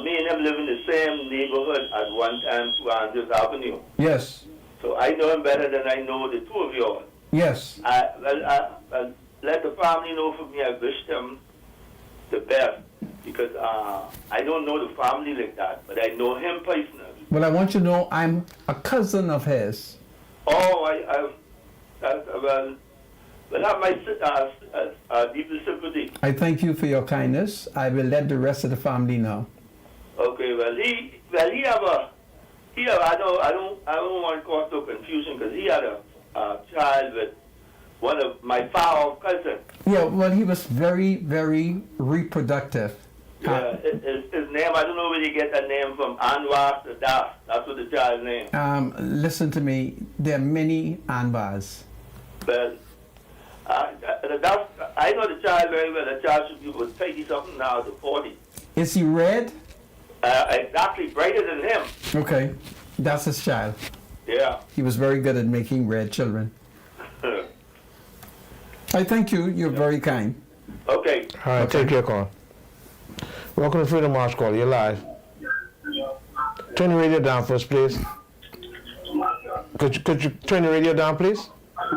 me and him live in the same neighborhood at one time, 200th Avenue. Yes. So I know him better than I know the two of you. Yes. Well, let the family know for me I wish them the best because I don't know the family like that, but I know him personally. Well, I want you to know I'm a cousin of his. Oh, well, have my deepest sympathy. I thank you for your kindness. I will let the rest of the family know. Okay, I don't want to cause no confusion because he had a child with one of my father's cousins. Yeah, well, he was very, very reproductive. Yeah, his name, I don't know where you get that name from, Anwar Sadat. That's what the child's name. Listen to me. There are many Anwars. But I know the child very well. The child should be about 30-something now to 40. Is he red? Exactly, brighter than him. Okay, that's his child. Yeah. He was very good at making red children. I thank you. You're very kind. Okay. All right, take your call. Welcome to Freedom House Call. You're live. Turn the radio down first, please. Could you turn the radio down, please?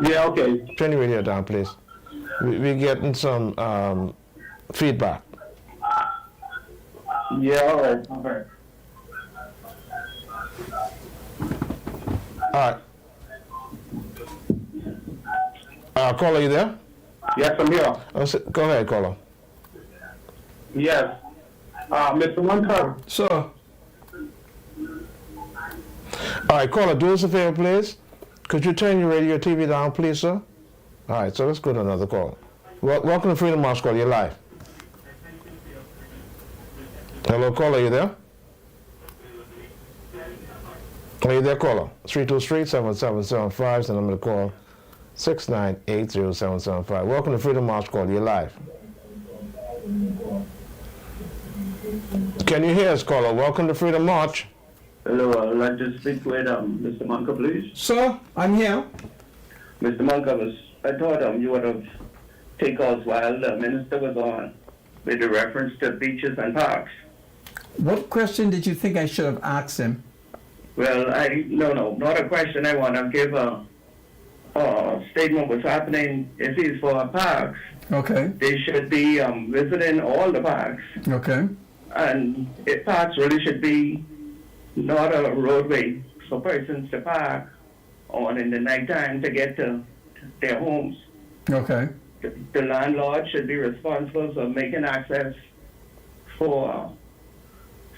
Yeah, okay. Turn the radio down, please. We're getting some feedback. Yeah, all right. All right. All right. Caller, you there? Yes, I'm here. Go ahead, caller. Yes. Mr. Munter. Sir, All right, caller, do us a favor, please. Could you turn your radio TV down, please, sir? All right, so let's go to another call. Welcome to Freedom March Call. You're live. Hello, caller, you there? Are you there, caller? 323-7775 is the number to call. 6980775. Welcome to Freedom March Call. You're live. Can you hear us, caller? Welcome to Freedom March. Hello, I would like to speak with Mr. Munker, please. sir, I'm here. Mr. Munker, I thought you would have taken us while the minister was on with the reference to beaches and parks. What question did you think I should have asked him? Well, no, not a question. I want to give a statement what's happening. If he's for parks, Okay, they should be visiting all the parks. okay, And parks really should be not a roadway for persons to park on in the nighttime to get to their homes. okay. The landlord should be responsible for making access for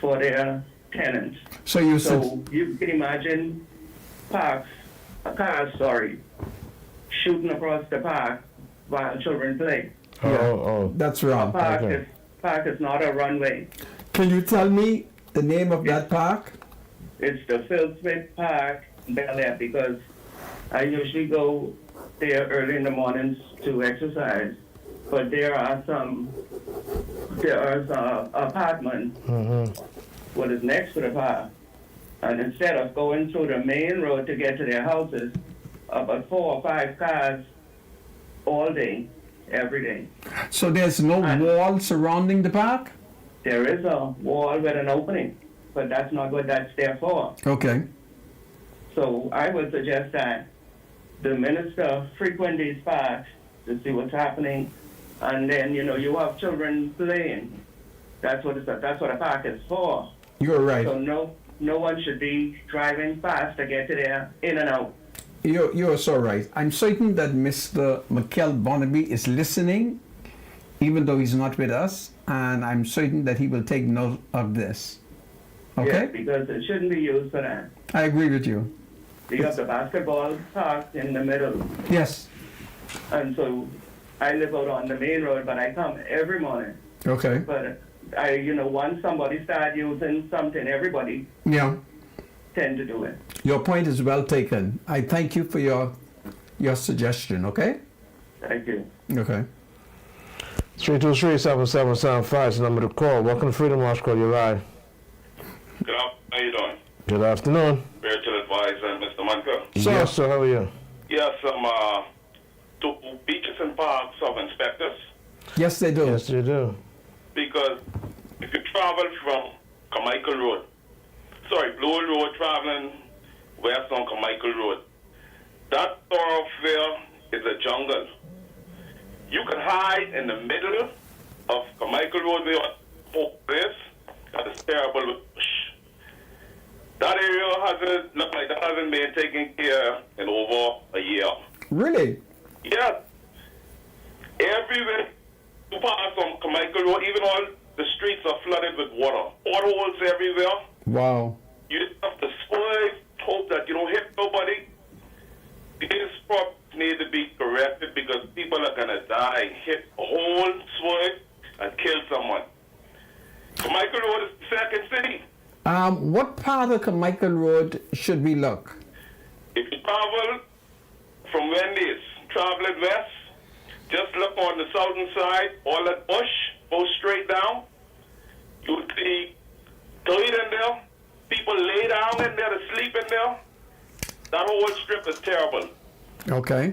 their tenants. So you So said, you can imagine cars, shooting across the park while children play. that's A wrong. Okay. park is not a runway. Can you tell me the name of that park? It's the Phil Smith Park, Bel Air, because I usually go there early in the mornings to exercise. But there are some apartments what is next to the park. And instead of going through the main road to get to their houses, about 4 or 5 cars all day, every day. So there's no wall surrounding the park? There is a wall with an opening, but that's not what that's there for. Okay, So I would suggest that the minister frequent these parks to see what's happening, and then you have children playing. That's what a park is for. you're right. So no one should be driving fast to get to there in and out. You're so right. I'm certain that Mr. Mikel Bonnaby is listening, even though he's not with us, and I'm certain that he will take note of this. Yeah, Okay? because it shouldn't be used for that. I agree with you. You have the basketball park in the middle, Yes. and so I live out on the main road, but I come every morning. Okay. But once somebody start using something, everybody Yeah. tend to do it. Your point is well taken. I thank you for your suggestion, okay? Thank you. Okay. 323-7775 is the number to call. Welcome to Freedom March Call. You're live. Good afternoon. How you doing? Good afternoon. Spiritual advisor, Mr. Munker. Yes, sir. How are you? Yes, do beaches and parks have inspectors? Yes, they do. Yes, you do. Because if you travel from Carmichael Road, Blue Road, traveling west on Carmichael Road, that thoroughfare is a jungle. You can hide in the middle of Carmichael Road where this. That is terrible. That area hasn't been taken care in over a year. Really? Yeah. Everywhere you pass on Carmichael Road, even all the streets are flooded with water. Potholes everywhere. Wow. You just have to swerve, hope that you don't hit nobody. These problems need to be corrected because people are going to die, hit a hole, swerve, and kill someone. Carmichael Road is the second city. What part of Carmichael Road should we look? If you travel from Wendy's, traveling west, just look on the southern side, all that bush, go straight down. You would see dirt in there, people lay down in there to sleep in there. That whole strip is terrible. Okay.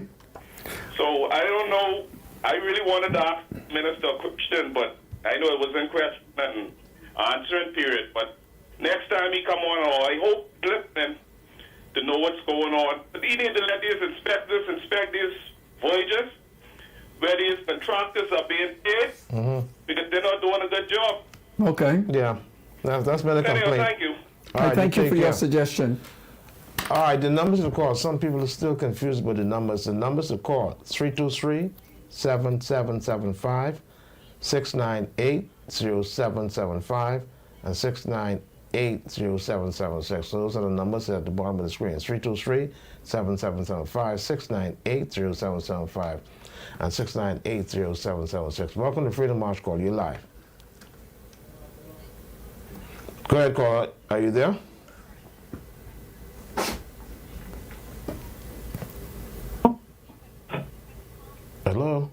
So I don't know. I really wanted to ask Minister a question, but I know it was in question and answering period. But next time he come on, or I hope listening to know what's going on. But he need to let these inspectors inspect these voyages where these contractors are being paid because they're not doing a good job. Okay. Yeah, that's been a Anyway, complaint. thank you. All right, Thank you take for your care. suggestion. All right, the numbers to call. Some people are still confused with the numbers. The numbers to call: 323-7775, 698-0775, and 698-0776. So those are the numbers at the bottom of the screen: 323-7775, 698-0775, and 698-0776. Welcome to Freedom March Call. You're live. Go ahead, caller. Are you there? Hello?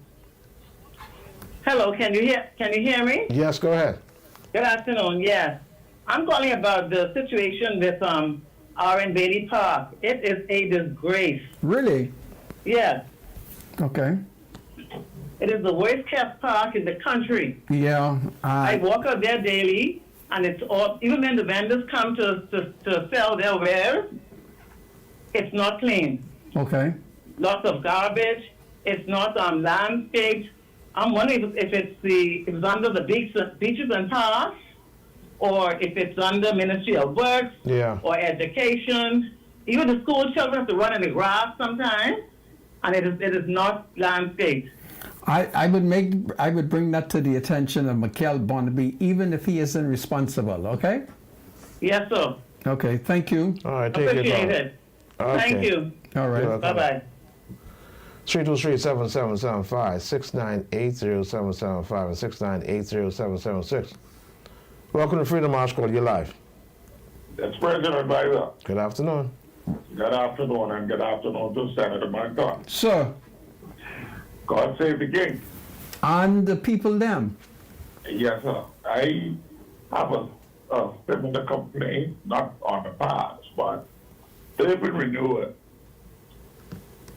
Hello, can you hear me? Yes, go ahead. Good afternoon. Yes, I'm calling about the situation with R.N. Bailey Park. It is a disgrace. Really? Yes, Okay. it is the worst kept park in the country. Yeah. I walk out there daily, and it's all. Even when the vendors come to sell their wares, it's not clean. Okay. Lots of garbage. It's not landscaped. I'm wondering if it's under the beaches and parks, or if it's under Ministry of Works Yeah. or Education. Even the school children have to run in the grass sometimes, and it is not landscaped. I would bring that to the attention of Mikel Bonnaby, even if he isn't responsible. Okay. Yes, sir. Okay. Thank you. All right, take your Appreciate call. it. Okay. Thank you. All right. You're welcome. Bye-bye. 323-7775, 698-0775, and 698-0776. Welcome to Freedom March Call. You're live. That's President Advisor. Good afternoon. Good afternoon, and good afternoon to Senator Moncton. Sir, God save the king. and the people them. Yes, sir. I have a similar complaint, not on the past, but they've been renewed.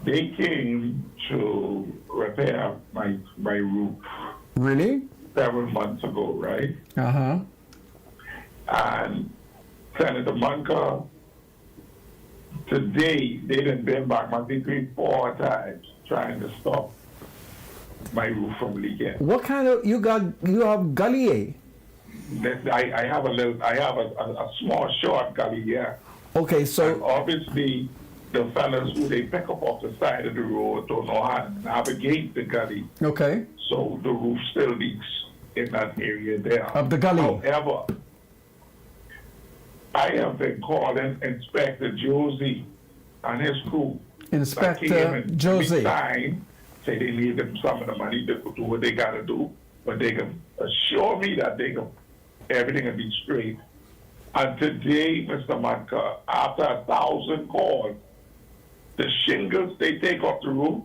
They came to repair my roof Really? 7 months ago, right? Uh-huh. And Senator Munker, today, they done been back my degree 4 times trying to stop my roof from leaking. What kind of you have gully? I have a small short gully here. Okay, And so obviously, the fellas who they pick up off the side of the road don't know how to navigate the gully. okay. So the roof still leaks in that area there. Of the gully. However, I have been calling Inspector Josie and his crew. Inspector That came and Josie. Time, say they need them some of the money to do what they got to do, but they can assure me that everything will be straight. And today, Mr. Manka, after 1,000 calls, the shingles they take off the roof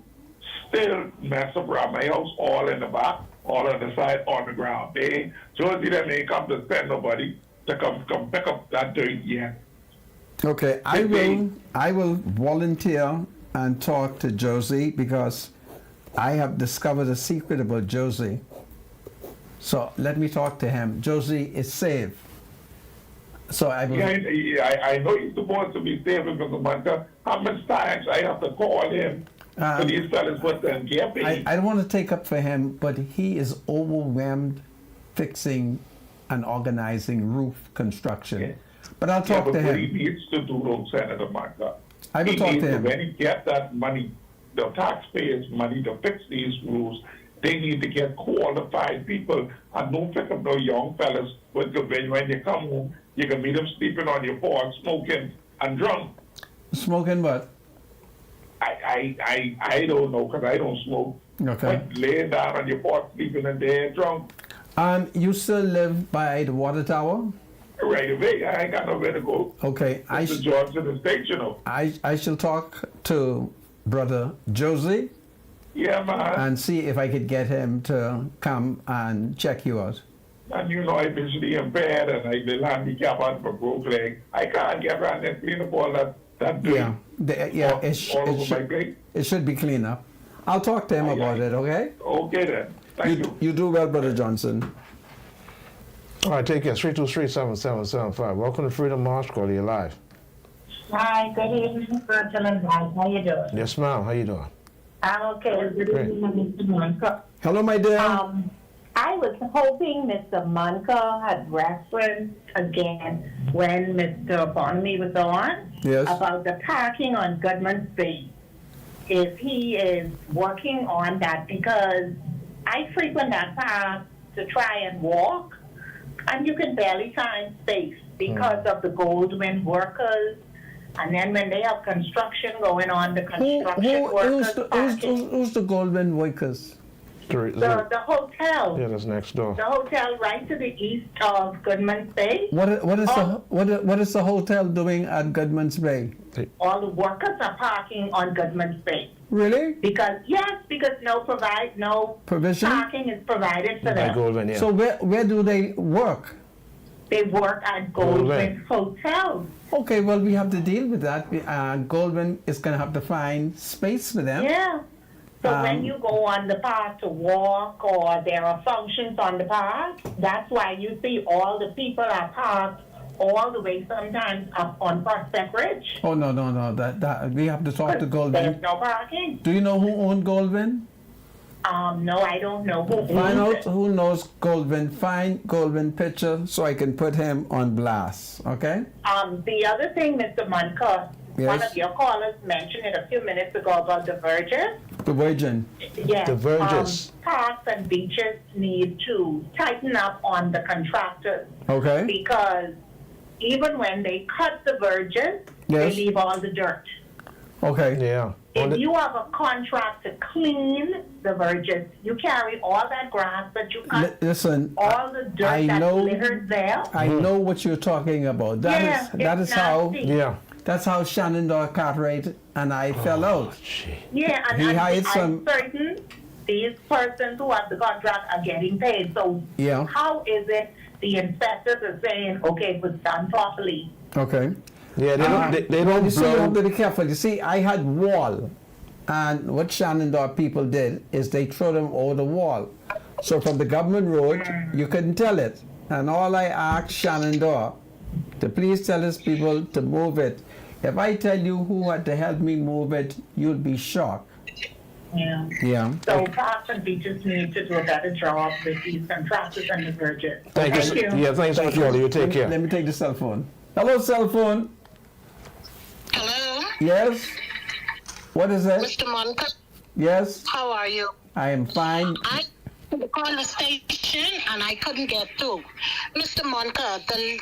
still mess up around my house, all in the back, all on the side, on the ground. Josie them ain't come to send nobody to come pick up that dirt yet. Okay, I will volunteer and talk to Josie because I have discovered a secret about Josie. So let me talk to him. Josie is safe. So I will. Yeah, I know he's supposed to be saving Mr. Manka. How much times I have to call him for these fellas put them get paid? I don't want to take up for him, but he is overwhelmed fixing and organizing roof construction. Yeah. But I'll talk but to what he him. needs to do, though, Senator Manka, I will he talk needs to him. When he get that money, the taxpayers' money to fix these roofs, they need to get qualified people and don't pick up no young fellas when you come home, you can meet them sleeping on your porch, smoking and drunk. Smoking what? I don't know because I don't smoke. Okay. But laying down on your porch, sleeping in there drunk, You still live by the water tower? right away. I ain't got nowhere to go. Okay. Mr. Johnson is stational. I shall talk to Brother Josie Yeah, man. and see if I could get him to come and check you out. And you know, I'm visually impaired and I've been handicapped on for broke leg. I can't get around and clean up all that dirt Yeah, all over my plate. it should be clean up. I'll talk to him about it, okay? Okay then. Thank you. You do well, Brother Johnson. All right, take care. 323-7775. Welcome to Freedom March. Call you live. Hi, good evening, Virgil and guys. How you doing? Yes, ma'am. How you doing? I'm okay. Good Great. evening, Mr. Monka. Hello, my dear. I was hoping Mr. Monka had referenced again when Mr. Bonamy was on Yes. about the parking on Goodman Street. If he is working on that, because I frequent that path to try and walk, and you can barely find space because of the Goldwyn workers. And then when they have construction going on, the construction workers parking. Who's the Goldwyn workers? The hotel. Yeah, that's next door. The hotel right to the east of Goodman's Bay. What is the hotel doing at Goodman's Bay? All the workers are parking on Goodman's Bay. Really? Because no Provision? parking is provided for By them. Goldwyn, yeah. So where do they work? They work at Goldwyn Hotel. Okay, well, we have to deal with that. Goldwyn is going to have to find space for them. Yeah. So when you go on the path to walk or there are functions on the path, that's why you see all the people are parked all the way sometimes up on Prospect Ridge. Oh, no. That we have to talk to There's Goldwyn. no parking. Do you know who owned Goldwyn? No, I don't know who Find owns out it. who knows Goldwyn. Find Goldwyn picture so I can put him on blast. Okay? The other thing, Mr. Munker, one Yes. of your callers mentioned it a few minutes ago about the verges. The Virgin. Yes. The verges. Parks and beaches need to tighten up on the contractors Okay? because even when they cut the verges, they Yes. leave all the dirt. Okay. Yeah. If you have a contract to clean the verges, you carry all that grass that you cut, Listen, all the dirt I that's know- littered there. I know what you're talking about. Yeah, That it's is how nasty. Yeah. that's how Shenandoah Cartwright and I fell out. Yeah, and He I'm hired some- certain these persons who have the contract are getting paid. So Yeah. how is it the inspectors are saying, okay, it was done properly? Okay. Yeah, they don't You see, you have blow. to be careful. You see, I had wall, and what Shenandoah people did is they threw them over the wall. So from the government road, you couldn't tell it. And all I asked Shenandoah to please tell his people to move it. If I tell you who had to help me move it, you'll be shocked. Yeah. Yeah. So parks and beaches need to do a better job with these contractors and the verges. Thank you. Yeah, thanks so much, Wally. You take care. Let me take the cell phone. Hello, cell phone. Hello, Yes. What is it? Mr. Monica. Yes. How are you? I am fine. I called the station and I couldn't get through. Mr. Monica, the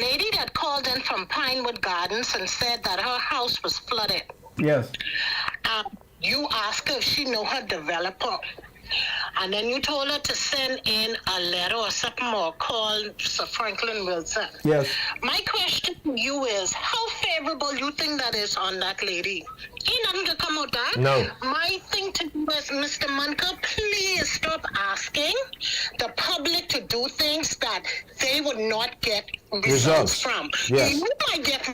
lady that called in from Pinewood Gardens and said that her house was flooded. Yes. You asked her if she know her developer. And then you told her to send in a letter or something or call Sir Franklin Wilson. Yes. My question to you is, how favorable you think that is on that lady? Ain't nothing to come out that. No. My thing to do is, Mr. Munker, please stop asking the public to do things that they would not get results from. Yes. You might get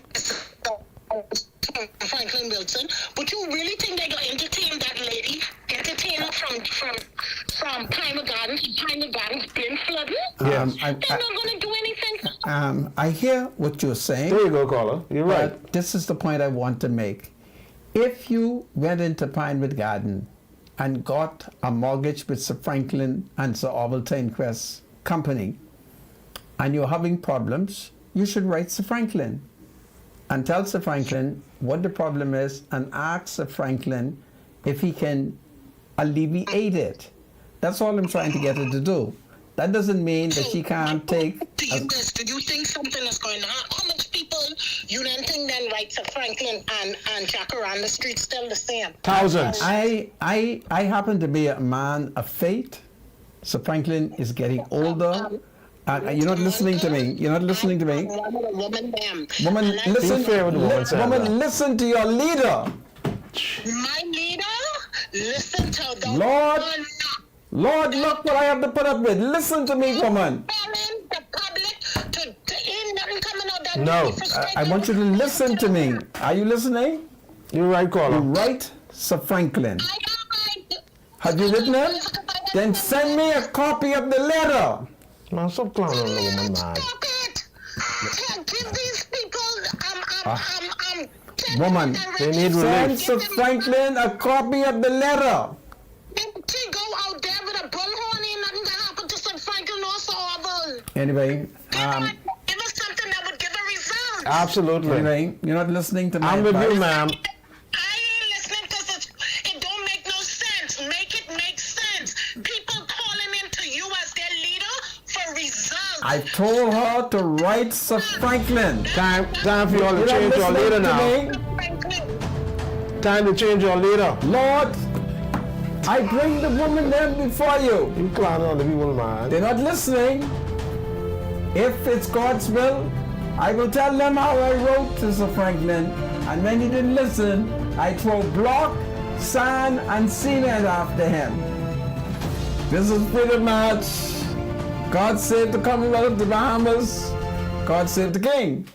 Franklin Wilson, but you really think they're going to entertain that lady? Entertain her from Pinewood Gardens to Pinewood Gardens been flooding? Yes. They're not going to do anything. I hear what you're saying. There you go, caller. You're right. But this is the point I want to make. If you went into Pinewood Garden and got a mortgage with Sir Franklin and Sir Orville Tynquist Company, and you're having problems, you should write Sir Franklin and tell Sir Franklin what the problem is and ask Sir Franklin if he can alleviate it. That's all I'm trying to get her to do. That doesn't mean that she can't take... Do you think something is going on? How much people you don't think then write to Franklin and Jacaranda Street still the same? Thousands. I happen to be a man of faith. Sir Franklin is getting older. You're not listening to me. You're not listening to me. Woman, listen. Be fair with the woman, Sandra. Woman, listen to your leader. My leader, listen to the Lord, look what I have to put up with. Listen to me, woman. the public to ain't nothing coming out that No, I want you to listen to me. Are you listening? You're right, caller. You write Sir Franklin. Have you written it? Then send me a copy of the letter. Man, stop clowning on the woman, man. Give these people, Woman, They need send relief. Sir Franklin a copy of the letter. to go out there with a bullhorn, ain't nothing to happen to St. Franklin or Sorrel. Anyway, Give us something that would give a result. Absolutely. anyway, you're not listening to my I'm with advice. you, ma'am. I ain't listening because it don't make no sense. Make it make sense. People calling into you as their leader for results. I told her to write Sir Franklin. Time for you all to You're not change your listening leader to now. me? Time to change your leader. Lord, I bring the woman there before you. You clowning on the people, man. They're not listening. If it's God's will, I will tell them how I wrote to Sir Franklin. And when he didn't listen, I throw block, sand, and cement after him. This is Freedom March. God save the Commonwealth of the Bahamas. God save the King.